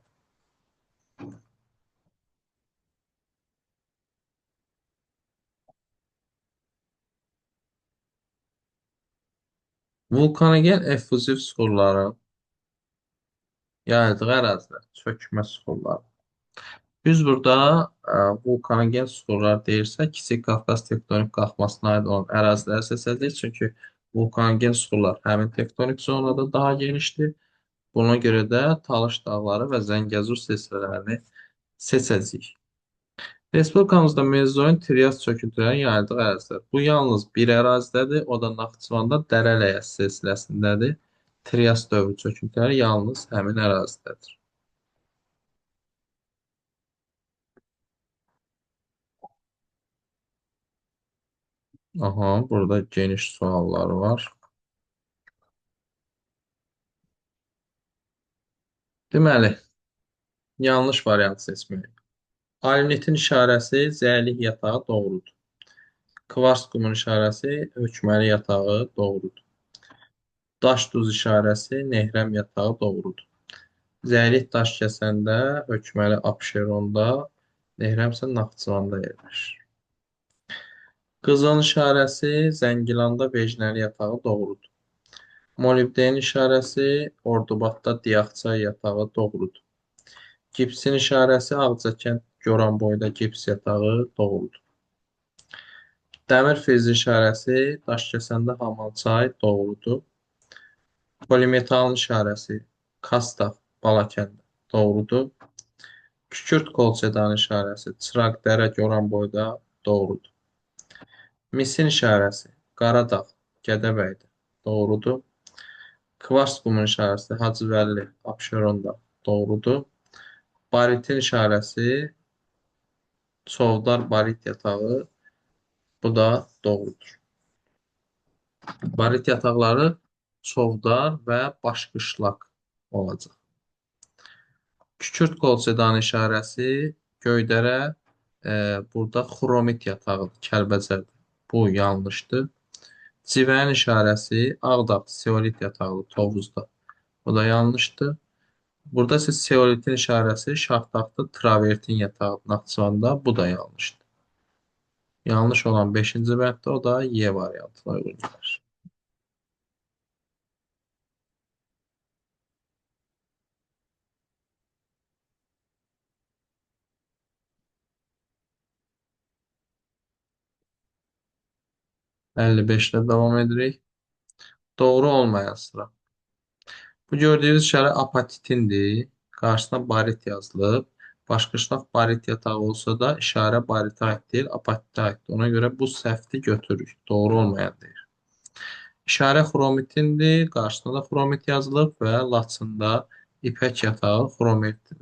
Vulkanogen effuziv suxurların yayıldığı ərazilər, çökmə suxurları. Biz burada vulkanogen suxurlar deyirsə, Kiçik Qafqaz tektonik qalxmasına aid olan əraziləri seçəcəyik. Çünki vulkanogen suxurlar həmin tektonik zonada daha genişdir. Buna görə də Talış dağları və Zəngəzur silsilələrini seçəcəyik. Respublikamızda Mezozoik Trias çöküntülərin yayıldığı ərazilər. Bu yalnız bir ərazidədir. O da Naxçıvanda Dərələyəs silsiləsindədir. Trias dövrü çöküntüləri yalnız həmin ərazidədir. Aha, burada geniş suallar var. Deməli, yanlış variant seçməliyik. Alnitin işarəsi zəlik yatağı doğrudur. Kvars qumun işarəsi hökməli yatağı doğrudur. Daş duz işarəsi nehrəm yatağı doğrudur. Zəlik daş kəsəndə hökməli Abşeronda Deyirəmsə Naxçıvanda yerləşir. Qızılın işarəsi Zəngilanda Bejnəli yatağı doğrudur. Molibdeyin işarəsi Ordubadda Diaxçay yatağı doğrudur. Gipsin işarəsi Ağcakənd Goranboyda gips yatağı doğrudur. Dəmir fezi işarəsi Daşkəsəndə Hamançay doğrudur. Polimetalın işarəsi Kastaq Balakənd doğrudur. Kükürt kolçedanın işarəsi Çıraqdərə Goranboyda doğrudur. Misin işarəsi Qaradağ Gədəbəydə doğrudur. Kvars qumun işarəsi Hacıvəlli Abşeronda doğrudur. Baritin işarəsi Çovdar barit yatağı, bu da doğrudur. Barit yataqları Çovdar və Başqışlaq olacaq. Kükürt qolçedanın işarəsi Göydərə, burada xromit yatağıdır, Kəlbəcərdə. Bu yanlışdır. Civənin işarəsi Ağdağ seolit yatağıdır, Tovuzda. Bu da yanlışdır. Burada isə seolitin işarəsi Şaxdağda travertin yatağı Naxçıvanda, bu da yanlışdır. Yanlış olan 5-ci bənddə, o da Y variantına uyğun gəlir. 55 ilə davam edirik. Doğru olmayan sıra. Bu gördüyünüz işarə apatitindir. Qarşısına barit yazılıb. Başqışlaq barit yatağı olsa da işarə baritə aid deyil, apatitə aiddir. Ona görə bu səhvdir, götürürük. Doğru olmayan deyir. İşarə xromitindir. Qarşısına da xromit yazılıb və Laçında ipək yatağı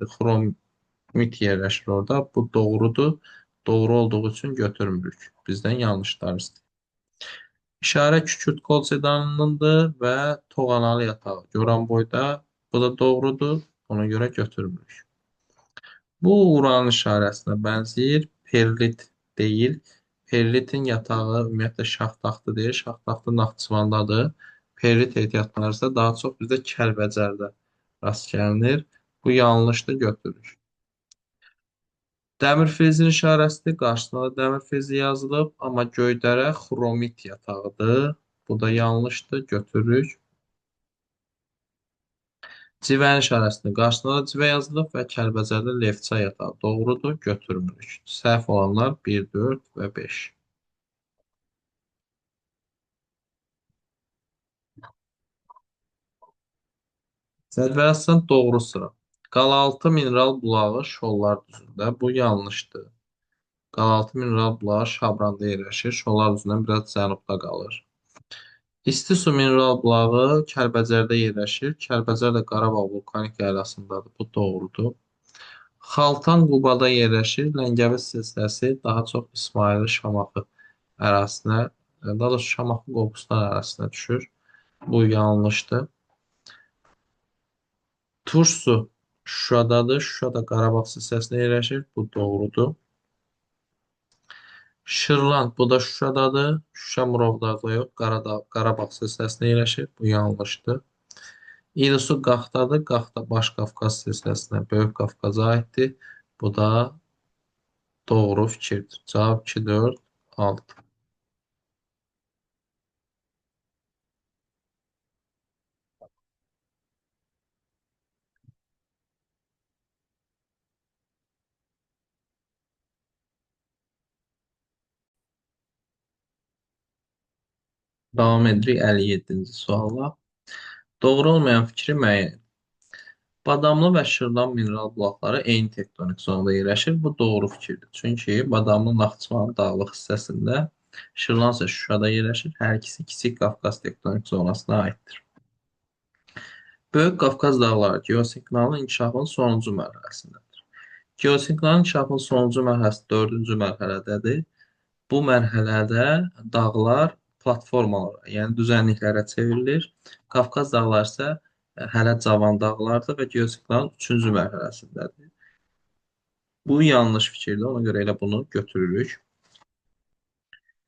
xromit yerləşir orada. Bu doğrudur. Doğru olduğu üçün götürmürük. Bizdən yanlışlar istəyir. İşarə kükürt kol sedanındır və toğanalı yatağı Goranboyda. Bu da doğrudur. Ona görə götürmürük. Bu uran işarəsinə bənzəyir. Perlit deyil. Perlitin yatağı ümumiyyətlə Şaxdağdı deyil. Şaxdağda Naxçıvandadır. Perlit ehtiyatlarınızda daha çox bizdə Kəlbəcərdə rast gəlinir. Bu yanlışdır, götürürük. Dəmir fezin işarəsidir. Qarşısına da dəmir fezi yazılıb. Amma Göydərə xromit yatağıdır. Bu da yanlışdır. Götürürük. Civənin işarəsidir. Qarşısına da civə yazılıb və Kəlbəcərdə Levça yatağı. Doğrudur. Götürmürük. Səhv olanlar 1, 4 və 5. Sədvəzən doğru sıra. Qalaltı mineral bulağı Şollar düzündə. Bu yanlışdır. Qalaltı mineral bulağı Şabranda yerləşir. Şollar düzündən biraz cənubda qalır. İsti su mineral bulağı Kəlbəcərdə yerləşir. Kəlbəcər də Qarabağ vulkanik yaylasındadır. Bu doğrudur. Xaltan Qubada yerləşir. Ləngəvi silsiləsi daha çox İsmayılı Şamaxı ərazisinə, daha doğrusu Şamaxı Qobustan ərazisinə düşür. Bu yanlışdır. Tursu Şuşadadır. Şuşada Qarabağ silsiləsində yerləşir. Bu doğrudur. Şırlan, bu da Şuşadadır. Şuşa Murovdağda yox, Qarabağ silsiləsində yerləşir. Bu yanlışdır. İlisu Qaxdadır. Qaxda Baş Qafqaz silsiləsinə, Böyük Qafqaza aiddir. Bu da doğru fikirdir. Cavab 2, 4, 6. Davam edirik 57-ci sualla. Doğru olmayan fikri müəyyən. Badamlı və Şırlan mineral blokları eyni tektonik zonada yerləşir. Bu doğru fikirdir. Çünki Badamlı Naxçıvan dağlıq hissəsində, Şırlan isə Şuşada yerləşir. Hər ikisi Kiçik Qafqaz tektonik zonasına aiddir. Böyük Qafqaz dağları geosinkronal inkişafın sonuncu mərhələsindədir. Geosinkronal inkişafın sonuncu mərhələsi 4-cü mərhələdədir. Bu mərhələdə dağlar platformalara, yəni düzənliklərə çevrilir. Qafqaz dağları isə hələ cavan dağlardır və geosinkronun 3-cü mərhələsindədir. Bu yanlış fikirdir, ona görə elə bunu götürürük.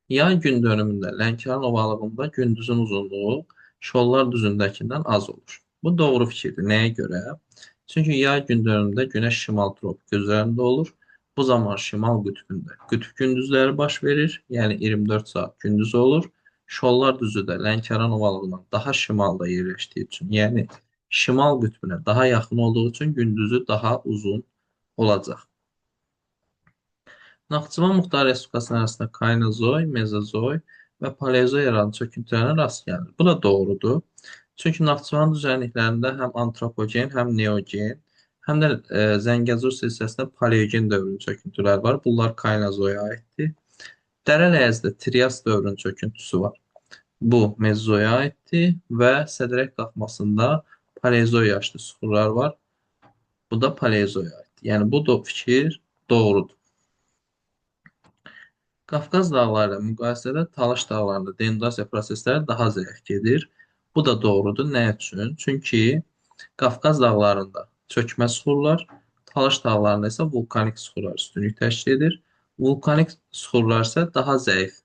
Yay gün dönümündə Lənkəran ovalığında gündüzün uzunluğu Şollar düzündəkindən az olur. Bu doğru fikirdir. Nəyə görə? Çünki yay gün dönümündə günəş şimal tropik üzərində olur. Bu zaman şimal qütbündə qütb gündüzləri baş verir, yəni 24 saat gündüz olur. Şollar düzü də Lənkəran ovalığından daha şimalda yerləşdiyi üçün, yəni şimal qütbünə daha yaxın olduğu üçün gündüzü daha uzun olacaq. Naxçıvan Muxtar Respublikasının arasında Kaynozoy, Mezozoy və Paleozoy yaradıcı çöküntülərə rast gəlinir. Bu da doğrudur. Çünki Naxçıvan düzənliklərində həm antropogen, həm neogen, həm də Zəngəzur silsiləsində paleogen dövrün çöküntüləri var. Bunlar Kaynozoya aiddir. Dərə Ləyəzdə Trias dövrün çöküntüsü var. Bu Mezozoya aiddir və Sədrək qalxmasında Paleozoy yaşlı süxurlar var. Bu da Paleozoya aiddir. Yəni bu da fikir doğrudur. Qafqaz dağları ilə müqayisədə Talış dağlarında denudasiya prosesləri daha zəif gedir. Bu da doğrudur. Nə üçün? Çünki Qafqaz dağlarında çökmə süxurlar, Talış dağlarında isə vulkanik süxurlar üstünlük təşkil edir. Vulkanik süxurlar isə daha zəif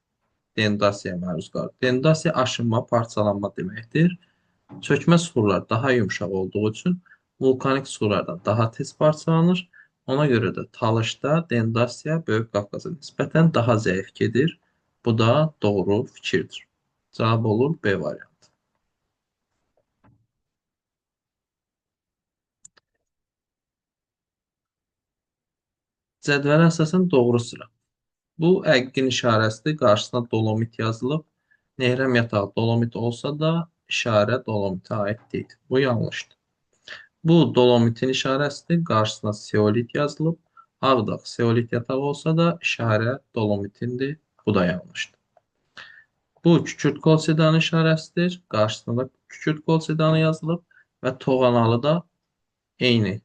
denudasiyaya məruz qalır. Denudasiya aşınma, parçalanma deməkdir. Çökmə süxurlar daha yumşaq olduğu üçün vulkanik süxurlardan daha tez parçalanır. Ona görə də Talışda denudasiya Böyük Qafqaza nisbətən daha zəif gedir. Bu da doğru fikirdir. Cavab olur B variantı. Cədvələ əsasən doğru sıra. Bu əqqin işarəsidir. Qarşısına dolomit yazılıb. Nehrəm yatağı dolomit olsa da işarə dolomitə aid deyil. Bu yanlışdır. Bu dolomitin işarəsidir. Qarşısına seolit yazılıb. Ağdağ seolit yatağı olsa da işarə dolomitindir. Bu da yanlışdır. Bu kükürt kolçedanı işarəsidir. Qarşısına da kükürt kolçedanı yazılıb və Toğanalı da eyni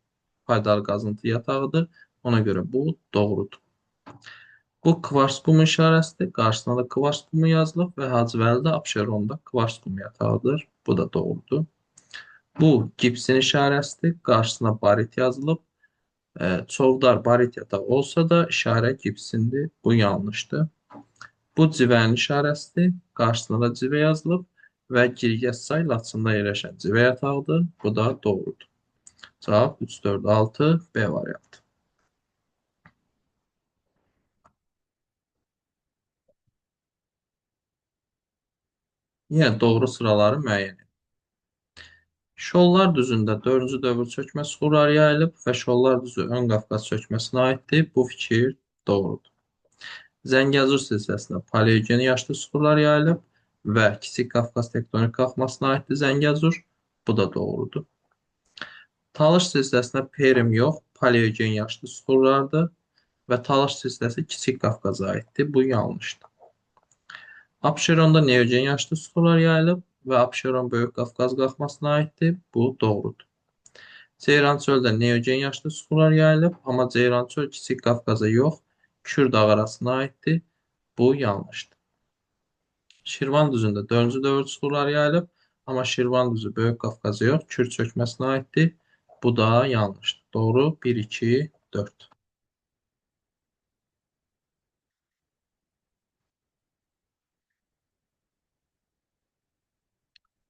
faydalı qazıntı yatağıdır. Ona görə bu doğrudur. Bu kvars qumu işarəsidir. Qarşısına da kvars qumu yazılıb və Hacıvəlidə Abşeronda kvars qumu yatağıdır. Bu da doğrudur. Bu gipsin işarəsidir. Qarşısına barit yazılıb. Çovdar barit yatağı olsa da işarə gipsindir. Bu yanlışdır. Bu civənin işarəsidir. Qarşısına da civə yazılıb və Girgəzçay Laçında yerləşən civə yatağıdır. Bu da doğrudur. Cavab 3, 4, 6 B variantı. Yenə doğru sıraları müəyyən edin. Şollar düzündə 4-cü dövr çökmə süxurları yayılıb və Şollar düzü Ön Qafqaz çökməsinə aiddir. Bu fikir doğrudur. Zəngəzur silsiləsində paleogen yaşlı süxurlar yayılıb və Kiçik Qafqaz tektonik qalxmasına aiddir Zəngəzur. Bu da doğrudur. Talış silsiləsində Perm yox, paleogen yaşlı süxurlardır və Talış silsiləsi Kiçik Qafqaza aiddir. Bu yanlışdır. Abşeronda neogen yaşlı süxurlar yayılıb və Abşeron Böyük Qafqaz qalxmasına aiddir. Bu doğrudur. Ceyrançöldə neogen yaşlı süxurlar yayılıb, amma Ceyrançöl Kiçik Qafqaza yox, Kür dağı arasına aiddir. Bu yanlışdır. Şirvan düzündə 4-cü dövr süxurlar yayılıb, amma Şirvan düzü Böyük Qafqaza yox, Kür çökməsinə aiddir. Bu da yanlışdır. Doğru 1, 2, 4.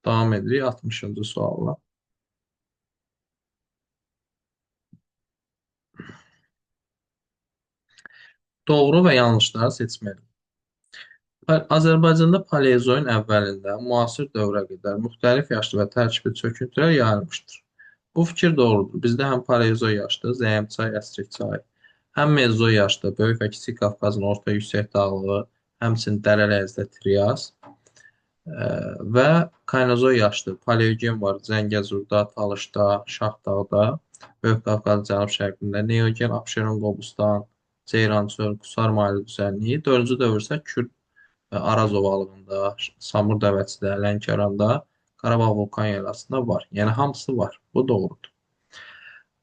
Davam edirik 60-cı sualla. Doğru və yanlışları seçməli. Azərbaycanda Paleozoyun əvvəlində müasir dövrə qədər müxtəlif yaşlı və tərkibli çöküntülər yayılmışdır. Bu fikir doğrudur. Bizdə həm Paleozoy yaşlı, Zəyimçay, Əsrik çay, həm Mezozoy yaşlı, Böyük və Kiçik Qafqazın orta yüksək dağlığı, həmçinin Dərə Ləyəzdə Trias və Kaynozoy yaşlı, Paleogen var Zəngəzurda, Talışda, Şahdağda, Böyük Qafqazın cənub-şərqində, Neogen, Abşeron, Qobustan, Ceyrançöl, Qusar Maylı düzənliyi, 4-cü dövr isə Kürd Araz ovalığında, Samur Dəvəçidə, Lənkəranda, Qarabağ vulkan yaylasında var. Yəni hamısı var. Bu doğrudur.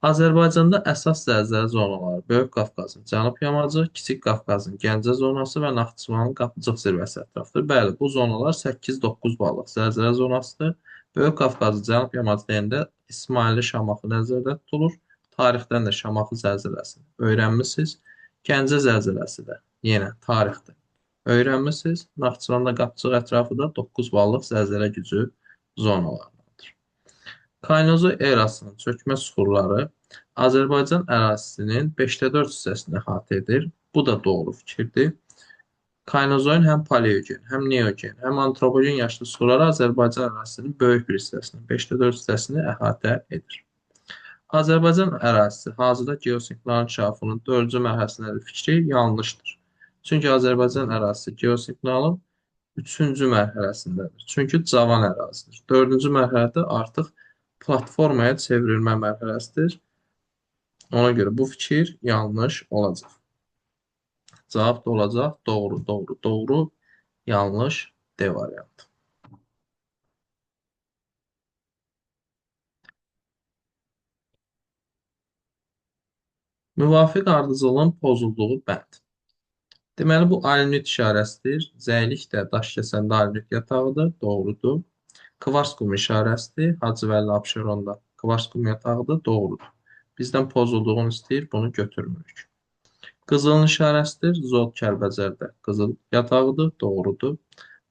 Azərbaycanda əsas zəlzələ zonaları Böyük Qafqazın Cənub yamacı, Kiçik Qafqazın Gəncə zonası və Naxçıvanın Qapıcıq zirvəsi ətrafıdır. Bəli, bu zonalar 8-9 ballıq zəlzələ zonasıdır. Böyük Qafqazın Cənub yamacı deyəndə İsmailli Şamaxı nəzərdə tutulur. Tarixdən də Şamaxı zəlzələsini öyrənmisiniz. Gəncə zəlzələsi də yenə tarixdə öyrənmisiniz. Naxçıvanda Qapıcıq ətrafı da 9 ballıq zəlzələ gücü zonalarıdır. Kaynozoy erasının çökmə süxurları Azərbaycan ərazisinin 5-də 4 hissəsini əhatə edir. Bu da doğru fikirdir. Kaynozoin həm paleogen, həm neogen, həm antropogen yaşlı sular Azərbaycan ərazisinin böyük bir hissəsini, 5-də 4 hissəsini əhatə edir. Azərbaycan ərazisi hazırda geosinkronun inkişafının 4-cü mərhələsindədir fikri yanlışdır. Çünki Azərbaycan ərazisi geosinkronun 3-cü mərhələsindədir. Çünki cavan ərazidir. 4-cü mərhələdə artıq platformaya çevrilmə mərhələsidir. Ona görə bu fikir yanlış olacaq. Cavab da olacaq doğru, doğru, doğru, yanlış D variantı. Müvafiq ardıcılın pozulduğu bənd. Deməli, bu alinit işarəsidir. Zəylikdə daş kəsəndə alinit yatağıdır. Doğrudur. Kvars qumu işarəsidir. Hacıvəlli Abşeronda kvars qumu yatağıdır. Doğrudur. Bizdən pozulduğunu istəyir. Bunu götürmürük. Qızılın işarəsidir. Zod Kəlbəcərdə qızıl yatağıdır. Doğrudur.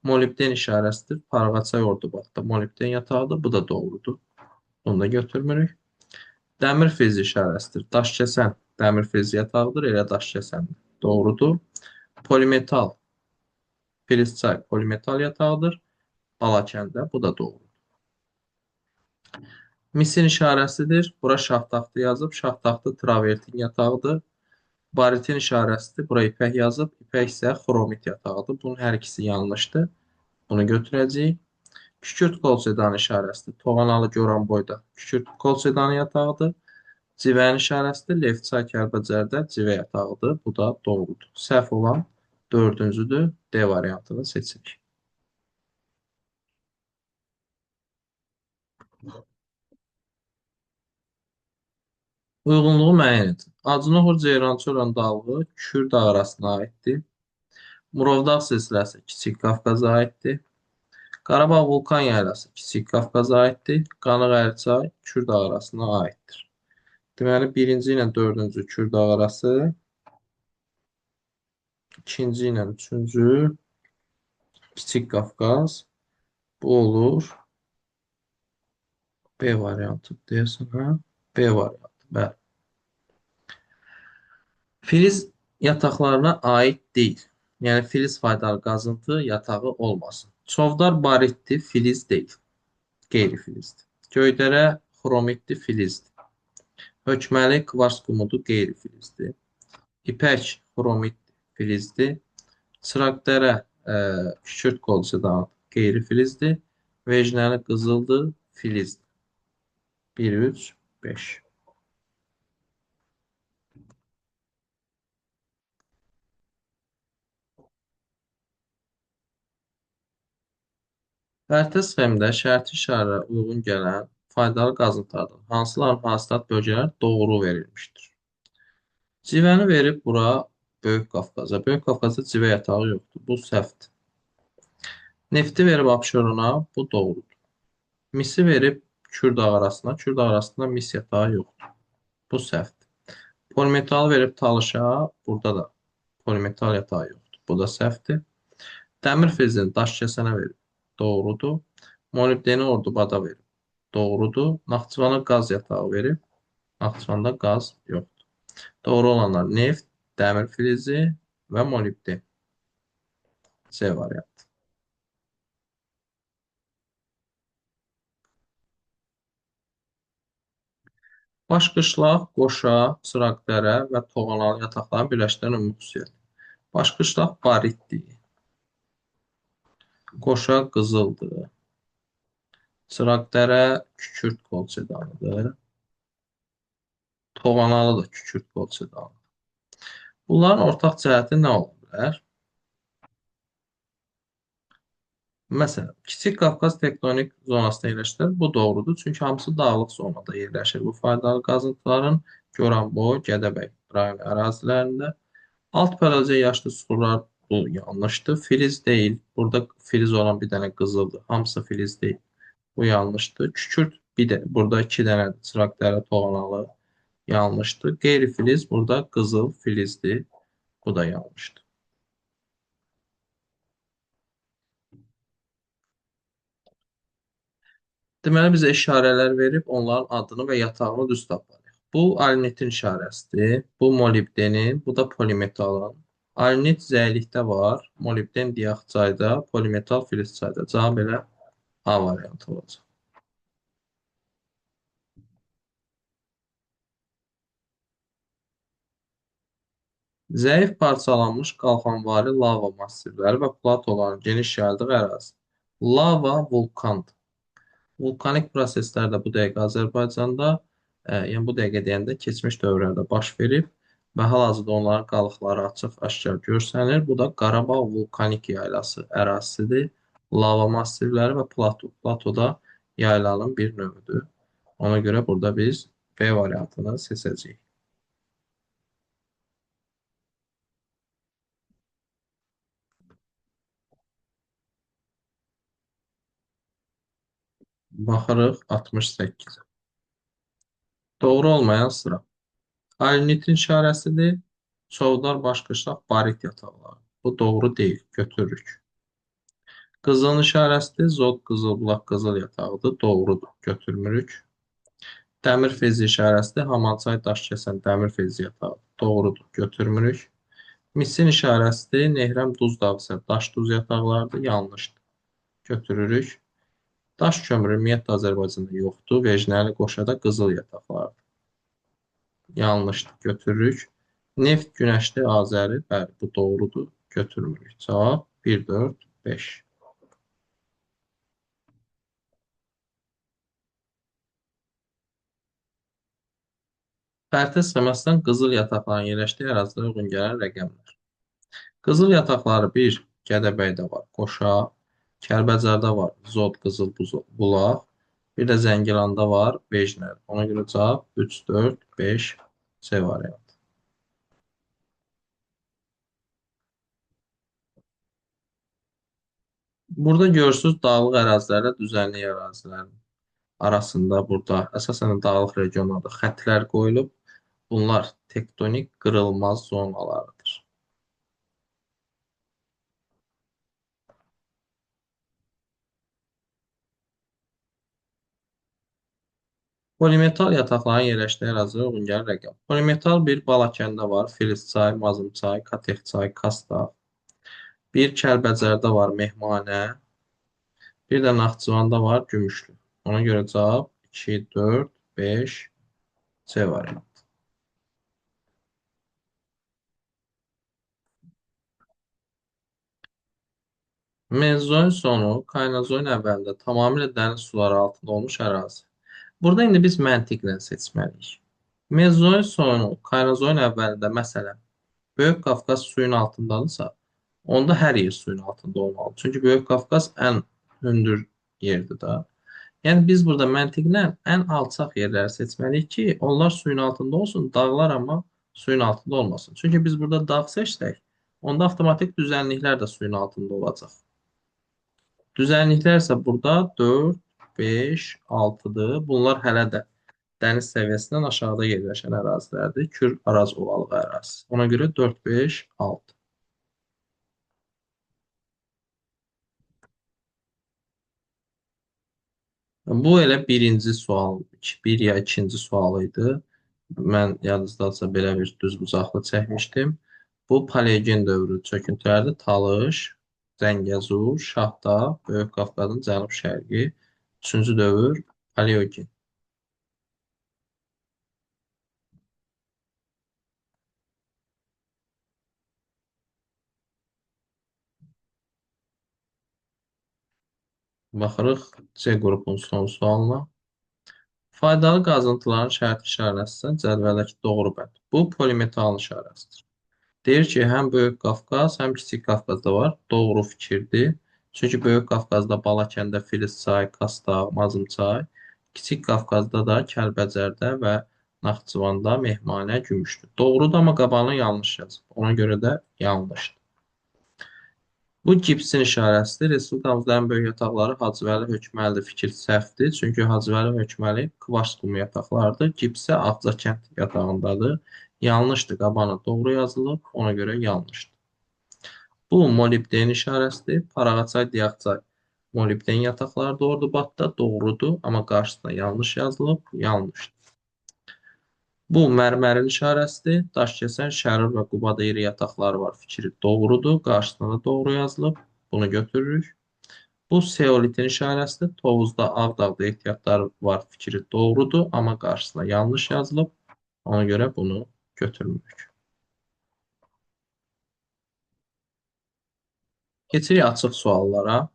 Molibden işarəsidir. Parğaçay Ordubadda molibden yatağıdır. Bu da doğrudur. Bunu da götürmürük. Dəmir fezi işarəsidir. Daş kəsən dəmir fezi yatağıdır. Elə daş kəsəndir. Doğrudur. Polimetal, Filizçay polimetal yatağıdır. Balakəndə. Bu da doğrudur. Misin işarəsidir. Bura şahtaxtı yazıb. Şahtaxtı travertin yatağıdır. Baritin işarəsidir. Bura ipək yazıb. İpək isə xromit yatağıdır. Bunun hər ikisi yanlışdır. Bunu götürəcəyik. Kükürt kolçedanı işarəsidir. Toğanalı Goranboyda kükürt kolçedanı yatağıdır. Civənin işarəsidir. Levçay Kəlbəcərdə civə yatağıdır. Bu da doğrudur. Səhv olan dördüncüdür. D variantını seçirik. Uyğunluğu müəyyən edin. Acınoxur Ceyrançoran dağı Kür dağı arasına aiddir. Murovdağ silsiləsi Kiçik Qafqaza aiddir. Qarabağ vulkan yaylası Kiçik Qafqaza aiddir. Qanıq Ərçay Kür dağı arasına aiddir. Deməli, birinci ilə dördüncü Kür dağı arası, ikinci ilə üçüncü Kiçik Qafqaz. Bu olur B variantı deyəsən, hə? B variantı, bəli. Filiz yataqlarına aid deyil. Yəni filiz faydalı qazıntı yatağı olmasın. Çovdar baritdir, filiz deyil. Qeyri-filizdir. Göydərə xromitdir, filizdir. Hökməli kvars qumudur, qeyri-filizdir. İpək xromitdir, filizdir. Çıraqdərə kükürt kolçedan qeyri-filizdir. Vecnəli qızıldır, filizdir. 1, 3, 5. Xəritə sxemdə şərti işarələrə uyğun gələn faydalı qazıntılardan hansıların hasilat bölgələri doğru verilmişdir? Civəni verib bura Böyük Qafqaza. Böyük Qafqazda civə yatağı yoxdur. Bu səhvdir. Nefti verib Abşerona. Bu doğrudur. Misi verib Kürdağ arasına. Kürdağ arasında mis yatağı yoxdur. Bu səhvdir. Polimetal verib Talışa. Burada da polimetal yatağı yoxdur. Bu da səhvdir. Dəmir fezini daş kəsənə verib. Doğrudur. Molibdeni Ordubada verib. Doğrudur. Naxçıvana qaz yatağı verib. Naxçıvanda qaz yoxdur. Doğru olanlar neft, dəmir filizi və molibden. C variantı. Başqışlaq, qoşa, çıraqdərə və toğanalı yataqların birləşdirən ümumi xüsusiyyəti. Başqışlaq baritdir. Qoşa qızıldır. Çıraqdərə kükürt kolçedanıdır. Toğanalı da kükürt kolçedanıdır. Bunların ortaq cəhəti nə ola bilər? Məsələn, Kiçik Qafqaz tektonik zonasında yerləşir. Bu doğrudur, çünki hamısı dağlıq zonada yerləşir. Bu faydalı qazıntıların Goranboy, Gədəbəy rayon ərazilərində. Alt pələocən yaşlı sular bu yanlışdır. Filiz deyil. Burada filiz olan bir dənə qızıldır. Hamısı filiz deyil. Bu yanlışdır. Kükürt bir də burada iki dənədir. Çıraqdərə, Toğanalı yanlışdır. Qeyri-filiz burada qızıl filizdir. Bu da yanlışdır. Deməli, bizə işarələr verib onların adını və yatağını düz tapmalıyıq. Bu alnitin işarəsidir. Bu molibdenin, bu da polimetalın. Alnit zəiflikdə var, molibden dioksayda, polimetal filtrçayda. Cavab elə A variantı olacaq. Zəif parçalanmış qalxanvari lava massivləri və platoların geniş yayıldığı ərazi. Lava vulkandır. Vulkanik proseslər də bu dəqiqə Azərbaycanda, yəni bu dəqiqə deyəndə keçmiş dövrlərdə baş verib və hal-hazırda onların qalıqları açıq-aşkar görsənir. Bu da Qarabağ vulkanik yaylası ərazisidir. Lava massivləri və plato. Plato da yaylanın bir növüdür. Ona görə burada biz B variantını seçəcəyik. Baxırıq 68. Doğru olmayan sıra. Alnitin işarəsidir. Çovdar başqışlaq barit yataqları. Bu doğru deyil. Götürürük. Qızılın işarəsidir. Zod qızılbulaq qızıl yatağıdır. Doğrudur. Götürmürük. Dəmir fezi işarəsidir. Hamançay daş kəsən dəmir fezi yatağı. Doğrudur. Götürmürük. Misin işarəsidir. Nehrəm duz dağı isə daş duz yataqlardır. Yanlışdır. Götürürük. Daş kömürü ümumiyyətlə Azərbaycanda yoxdur. Vecnəli qoşada qızıl yataqlardır. Yanlışdır. Götürürük. Neft günəşli Azəri. Bəli, bu doğrudur. Götürmürük. Cavab 1, 4, 5. Xəritə sxemasından qızıl yataqların yerləşdiyi ərazilərə uyğun gələn rəqəmlər. Qızıl yataqları 1 Gədəbəydə var, Qoşa, Kəlbəcərdə var, Zod qızıl bulaq, bir də Zəngilanda var, Bejnər. Ona görə cavab 3, 4, 5 C variantı. Burada görürsüz dağlıq ərazilərlə düzənlik ərazilərin arasında burada əsasən dağlıq regionlarda xəttlər qoyulub. Bunlar tektonik qırılmaz zonalarıdır. Polimetal yataqların yerləşdiyi ərazilərə uyğun gələn rəqəm. Polimetal bir Balakəndə var, Filizçay, Mazımçay, Katexçay, Kastağ. Bir Kəlbəcərdə var, Mehmanə. Bir də Naxçıvanda var, Gümüşlü. Ona görə cavab 2, 4, 5 C variantı. Mezozoin sonu Kaynozoin əvvəlində tamamilə dəniz suları altında olmuş ərazi. Burada indi biz məntiqlə seçməliyik. Mezozoin sonu Kaynozoin əvvəlində məsələn Böyük Qafqaz suyun altındadırsa, onda hər yer suyun altında olmalı. Çünki Böyük Qafqaz ən hündür yerdir da. Yəni biz burada məntiqlə ən alçaq yerləri seçməliyik ki, onlar suyun altında olsun, dağlar amma suyun altında olmasın. Çünki biz burada dağ seçsək, onda avtomatik düzənliklər də suyun altında olacaq. Düzənliklər isə burada 4, 5, 6-dır. Bunlar hələ də dəniz səviyyəsindən aşağıda yerləşən ərazilərdir. Kür Araz ovalığı ərazisi. Ona görə 4, 5, 6. Bu elə birinci sual, bir ya ikinci sual idi. Mən yadınızdadsa belə bir düzbucaqlı çəkmişdim. Bu Paleogen dövrü çöküntülərdir. Talış, Zəngəzur, Şahdağ, Böyük Qafqazın cənub-şərqi. Üçüncü dövr Paleogen. Baxırıq C qrupunun son sualına. Faydalı qazıntıların şərti işarəsindən cədvəldəki doğru bənd. Bu polimetalın işarəsidir. Deyir ki, həm Böyük Qafqaz, həm Kiçik Qafqazda var. Doğru fikirdir. Çünki Böyük Qafqazda Balakəndə Filiz çay, Kastağ, Mazımçay, Kiçik Qafqazda da Kəlbəcərdə və Naxçıvanda Mehmanə, Gümüşdür. Doğrudur, amma qabağına yanlış yazıb. Ona görə də yanlışdır. Bu gipsin işarəsidir. Respublikamızda ən böyük yataqları Hacıvəli Hökməlidir. Fikir səhvdir. Çünki Hacıvəli Hökməli Kıvaç qumu yataqlardır. Gipsə Ağcakənd yatağındadır. Yanlışdır. Qabağına doğru yazılıb. Ona görə yanlışdır. Bu molibden işarəsidir. Parağaçay, Diaqçay molibden yataqları Ordubadda doğrudur. Amma qarşısına yanlış yazılıb. Yanlışdır. Bu mərmərin işarəsidir. Daşkəsən, Şərur və Qubada iri yataqları var fikri doğrudur. Qarşısına da doğru yazılıb. Bunu götürürük. Bu seolitin işarəsidir. Tovuzda, Ağdağda ehtiyatlar var fikri doğrudur. Amma qarşısına yanlış yazılıb. Ona görə bunu götürmürük. Keçirik açıq suallara.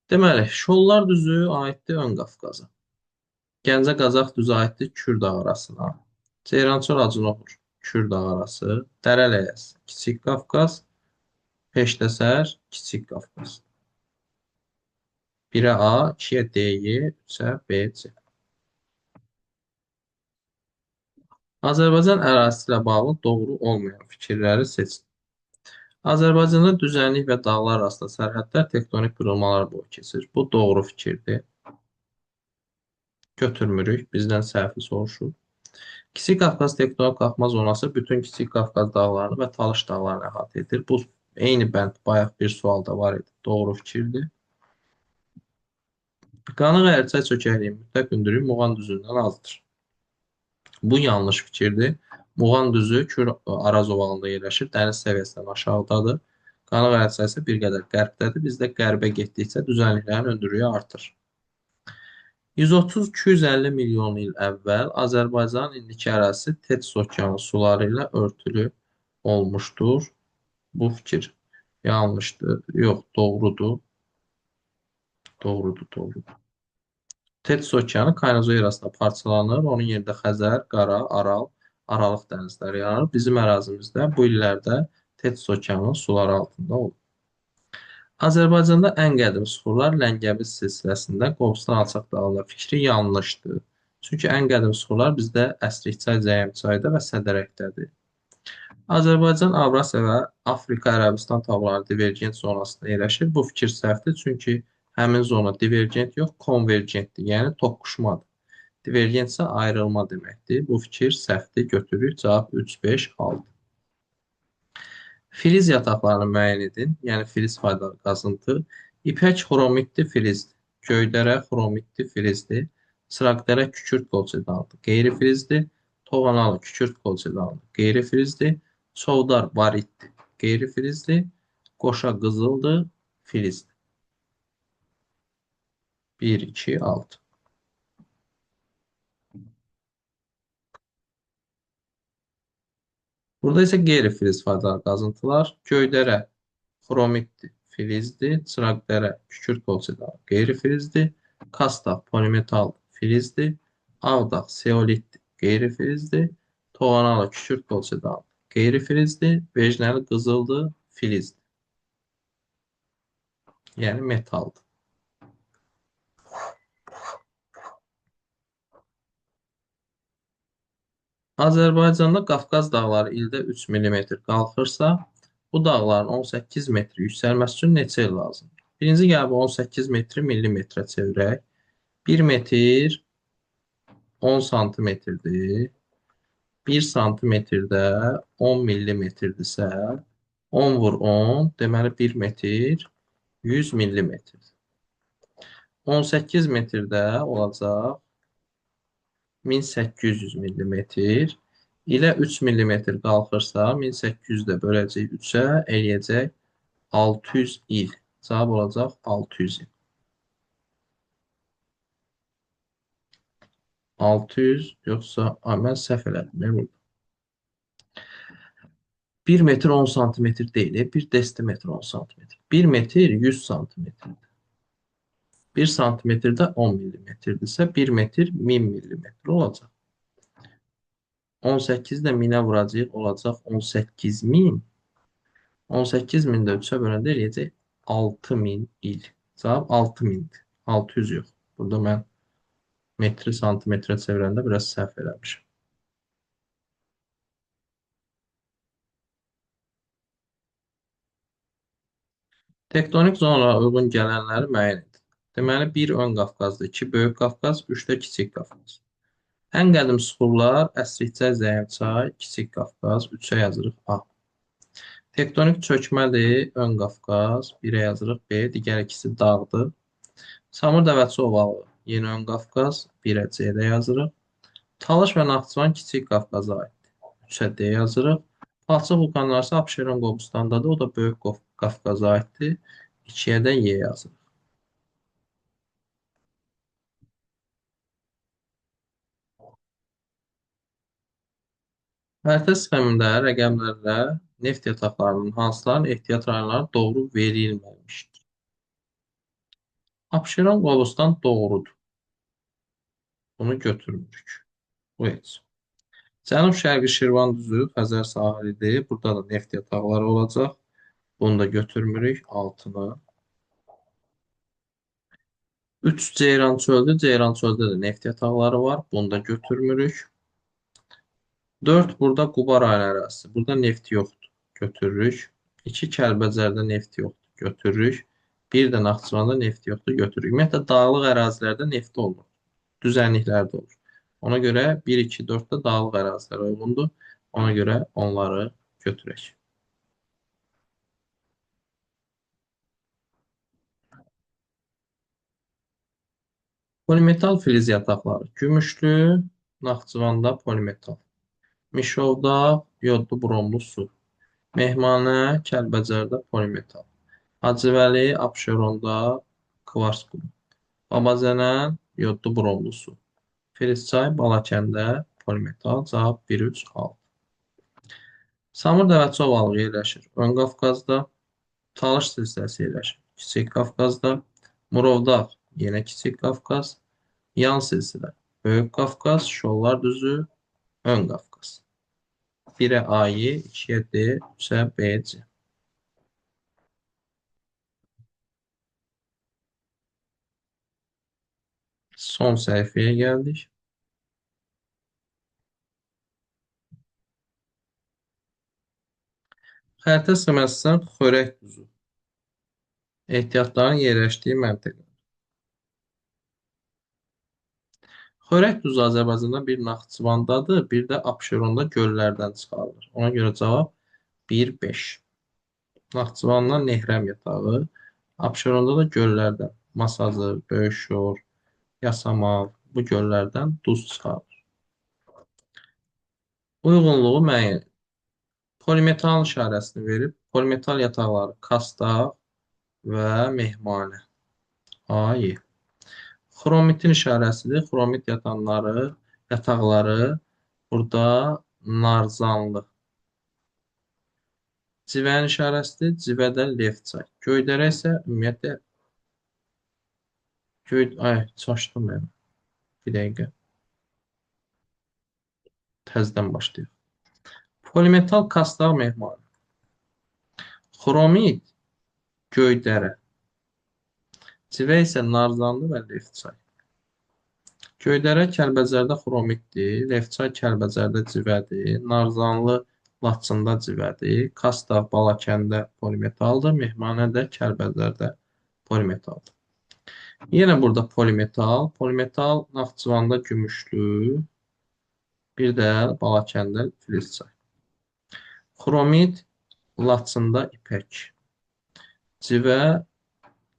Deməli, Şollar düzü aiddir Ön Qafqaza. Gəncə Qazax düzü aiddir Kürdağ arasına. Ceyrançol Acınoğur Kürdağ arası. Dərələyəz Kiçik Qafqaz. Peştəsər Kiçik Qafqaz. 1-ə A, 2-yə D-yi, 3-ə B, C. Azərbaycan ərazisi ilə bağlı doğru olmayan fikirləri seçin. Azərbaycanda düzənlik və dağlar arasında sərhədlər tektonik qırılmalar boyu keçir. Bu doğru fikirdir. Götürmürük. Bizdən səhvi soruşur. Kiçik Qafqaz tektonik qalxma zonası bütün Kiçik Qafqaz dağlarını və Talış dağlarını əhatə edir. Bu eyni bənd bayaq bir sualda var idi. Doğru fikirdir. Qanıq Ərçay çökəkliyi mütləq hündürlüyü Muğan düzündən azdır. Bu yanlış fikirdir. Muğan düzü Kür Araz ovalında yerləşir. Dəniz səviyyəsindən aşağıdadır. Qanıq Ərçay isə bir qədər qərbdədir. Bizdə qərbə getdikcə düzənliklərin hündürlüyü artır. 130-250 milyon il əvvəl Azərbaycanın indiki ərazisi Tets okeanı suları ilə örtülü olmuşdur. Bu fikir yanlışdır. Yox, doğrudur. Doğrudur. Tets okeanı Kaynazoy arasında parçalanır. Onun yerində Xəzər, Qara, Aral, Aralıq dənizləri yaranır. Bizim ərazimizdə bu illərdə Tets okeanının suları altında olur. Azərbaycanda ən qədim suxurlar Ləngəviz silsiləsində Qobustan alçaq dağında fikri yanlışdır. Çünki ən qədim suxurlar bizdə Əsrikçay, Zəyəmçayda və Sədərəkdədir. Azərbaycan Avrasiya və Afrika Ərəbistan tağlarının divergent zonasında yerləşir. Bu fikir səhvdir, çünki həmin zona divergent yox, konvergentdir, yəni toqquşmadır. Divergent isə ayrılma deməkdir. Bu fikir səhvdir, götürürük. Cavab 3, 5, 6. Filiz yataqlarını müəyyən edin, yəni filiz faydalı qazıntı. İpək xromitli filizdir. Göydərə xromitli filizdir. Sıraqdərə kükürt kolçedandır. Qeyri-filizdir. Toğanalı kükürt kolçedandır. Qeyri-filizdir. Çovdar baritdir. Qeyri-filizdir. Qoşa qızıldır. Filizdir. 1, 2, 6. Burada isə qeyri-filiz faydalı qazıntılar. Göydərə xromitdir, filizdir. Çıraqdərə kükürt kolçedanı qeyri-filizdir. Kastaq polimetal filizdir. Ağdağ seolitdir, qeyri-filizdir. Toğanalı kükürt kolçedanı qeyri-filizdir. Vecnəli qızıldır, filizdir. Yəni metaldır. Azərbaycanda Qafqaz dağları ildə 3 mm qalxırsa, bu dağların 18 metr yüksəlməsi üçün neçə il lazımdır? Birinci gəlib 18 metri millimetrə çevirək. 1 metr 10 santimetrdir. 1 santimetrdə 10 millimetrdirsə, 10 vur 10, deməli 1 metr 100 millimetrdir. 18 metrdə olacaq 1800 millimetr ilə 3 millimetr qalxırsa 1800 də böləcək 3-ə eləyəcək 600 il. Cavab olacaq 600 il. 600 yoxsa mən səhv elədim. 1 metr 10 santimetr deyil, 1 desimetr 10 santimetr. 1 metr 100 santimetrdir. 1 santimetrdə 10 millimetrdirsə 1 metr 1000 millimetr olacaq. 18-də 1000-ə vuracaq olacaq 18.000. 18.000 də 3-ə böləndə eləyəcək 6000 il. Cavab 6000-dir. 600 yox. Burada mən metri santimetrə çevirəndə biraz səhv eləmişim. Tektonik zonalara uyğun gələnləri müəyyən edin. Deməli, 1 Ön Qafqazdır, 2 Böyük Qafqaz, 3 də Kiçik Qafqaz. Ən qədim suxurlar Əsrikçay, Zəyəmçay, Kiçik Qafqaz, 3-ə yazırıq A. Tektonik çökmədir, Ön Qafqaz, 1-ə yazırıq B, digər ikisi dağdır. Samur dəvəçi ovalı, yeni Ön Qafqaz, 1-ə C-də yazırıq. Talış və Naxçıvan Kiçik Qafqaza aiddir. 3-ə D yazırıq. Palçıq vulkanları isə Abşeron Qobustandadır. O da Böyük Qafqaza aiddir. 2-yə də Y yazırıq. Xəritə sxemində rəqəmlərlə neft yataqlarının hansıların ehtiyat rayonları doğru verilməmişdir. Abşeron Qobustan doğrudur. Bunu götürmürük. Bu heç. Cənub-Şərqi Şirvan düzü Xəzər sahilidir. Burada da neft yataqları olacaq. Bunu da götürmürük altına. 3 Ceyran çöldür. Ceyran çöldə də neft yataqları var. Bunu da götürmürük. 4 burada Quba rayonu ərazisi. Burada neft yoxdur. Götürürük. 2 Kəlbəcərdə neft yoxdur. Götürürük. Bir də Naxçıvanda neft yoxdur. Götürürük. Ümumiyyətlə dağlıq ərazilərdə neft olmur. Düzənliklərdə olur. Ona görə 1, 2, 4 də dağlıq ərazilər uyğundur. Ona görə onları götürək. Polimetal filiz yataqları. Gümüşlü, Naxçıvanda polimetal. Mişovda yodlu bromlu su. Mehmanə, Kəlbəcərdə polimetal. Hacıvəli, Abşeronda kvars qumu. Babazənən, yodlu bromlu su. Filizçay, Balakəndə polimetal. Cavab 1, 3, 6. Samur Dəvəçi ovalığı yerləşir. Ön Qafqazda. Talış silsiləsi yerləşir. Kiçik Qafqazda. Murovdağ, yenə Kiçik Qafqaz. Yan silsilə. Böyük Qafqaz, Şollar düzü, Ön Qafqaz. 1-ə A-yı, 2-yə D, 3-ə B, C. Son səhifəyə gəldik. Xəritə sxeməsindən xörək düzü. Ehtiyatların yerləşdiyi məntəqə. Xörək düzü Azərbaycanda bir Naxçıvandadır, bir də Abşeronda göllərdən çıxarılır. Ona görə cavab 1, 5. Naxçıvandan Nehrəm yatağı, Abşeronda da göllərdən Masazır, Böyükşor, Yasamal bu göllərdən duz çıxarılır. Uyğunluğu müəyyən. Polimetal işarəsini verib, polimetal yataqları Kastaq və Mehmanə. A. Xromitin işarəsidir. Xromit yataqları burada Narzanlı. Civənin işarəsidir. Civədə Levçay. Göydərə isə ümumiyyətlə çaşdım mən. Bir dəqiqə. Təzədən başlayaq. Polimetal Kastaq Mehmanə. Xromit Göydərə. Civə isə Narzanlı və Levçay. Göydərə Kəlbəcərdə xromitdir, Lefçay Kəlbəcərdə civədir, Narzanlı Laçında civədir, Kastaq Balakəndə polimetaldır, Mehmanə də Kəlbəcərdə polimetaldır. Yenə burada polimetal, polimetal Naxçıvanda gümüşlü, bir də Balakəndə filizçay. Xromit Laçında ipək. Civə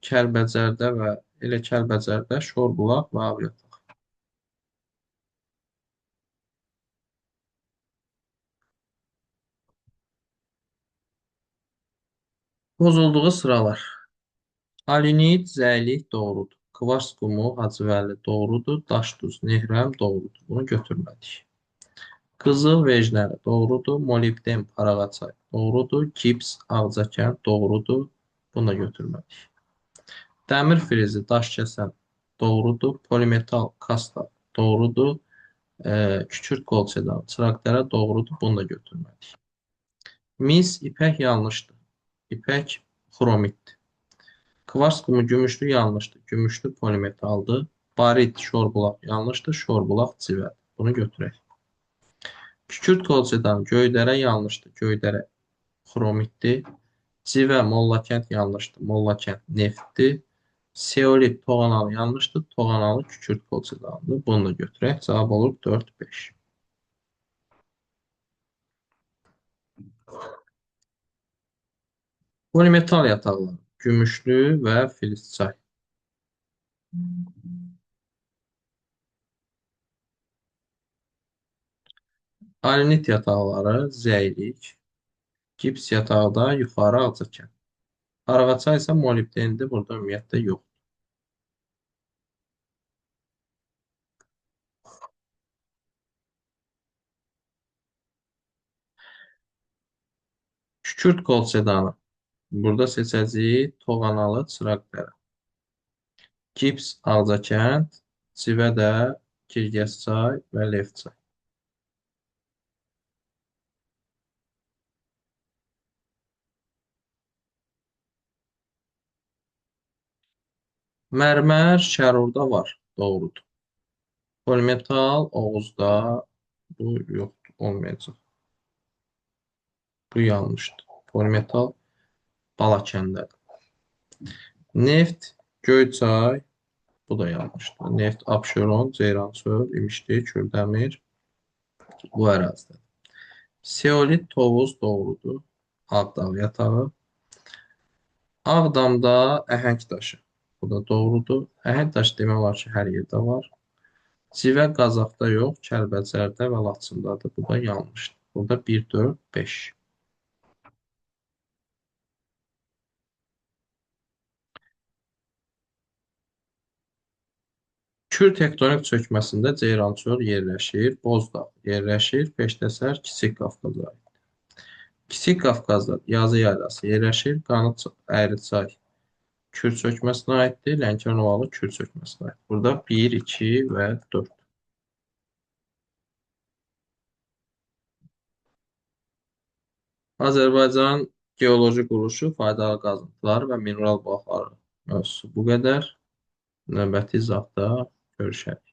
Kəlbəcərdə və elə Kəlbəcərdə şorbulaq və ağyataq. Pozulduğu sıralar. Alinit, zəylik doğrudur. Kvars qumu, Hacıvəli doğrudur. Daş duz, Nehrəm doğrudur. Bunu götürmədik. Qızıl vecnəri doğrudur. Molibden, Parağaçay doğrudur. Gips, Ağcakən doğrudur. Bunu da götürmədik. Dəmir filizi, Daşkəsən doğrudur. Polimetal, Kasta doğrudur. Küçük Qolçedan, Çıraqdərə doğrudur. Bunu da götürmədik. Mis, ipək yanlışdır. İpək xromitdir. Kvars qumu gümüşlü yanlışdır. Gümüşlü polimetaldır. Barit şorbulaq yanlışdır. Şorbulaq civədir. Bunu götürək. Kükürt kolçedan Göydərə yanlışdır. Göydərə xromitdir. Civə Mollakənd yanlışdır. Mollakənd neftdir. Seolit Toğanalı yanlışdır. Toğanalı kükürt kolçedandır. Bunu da götürək. Cavab olur 4, 5. Polimetal yataqları. Gümüşlü və filizçay. Arenit yataqları zəylik, gips yatağı da yuxarı ağcaqən. Qarağaçay isə molibdendir, burada ümumiyyətlə yox. Kükürt kol sedanı. Burada seçəcəyik Toğanalı Çıraqdərə. Gips Ağcakənd, Civə də Kirgəzçay və Levçay. Mərmər Şərurda var, doğrudur. Polimetal Oğuzda bu yoxdur, olmayacaq. Bu yanlışdır. Polimetal Balakəndədir. Neft Göyçay, bu da yanlışdır. Neft Abşeron, Ceyrançöl, İmişli, Kürdəmir bu ərazidə. Seolit Tovuz doğrudur. Ağdağ yatağı. Ağdamda əhəng daşı. Bu da doğrudur. Əhəng daşı demək olar ki, hər yerdə var. Civə Qazaxda yox, Kəlbəcərdə və Laçındadır. Bu da yanlışdır. Burada 1, 4, 5. Kür tektonik çökməsində Ceyrançöl yerləşir, Bozdağ yerləşir, Peştəsər Kiçik Qafqaza aid. Kiçik Qafqazda yazı yaylası yerləşir, Qanı Əyricay Kür çökməsinə aiddir, Lənkəranovalı Kür çökməsinə aid. Burada 1, 2 və 4. Azərbaycan geoloji quruluşu, faydalı qazıntılar və mineral bulaqları mövzusu bu qədər. Növbəti izahda görüşərik.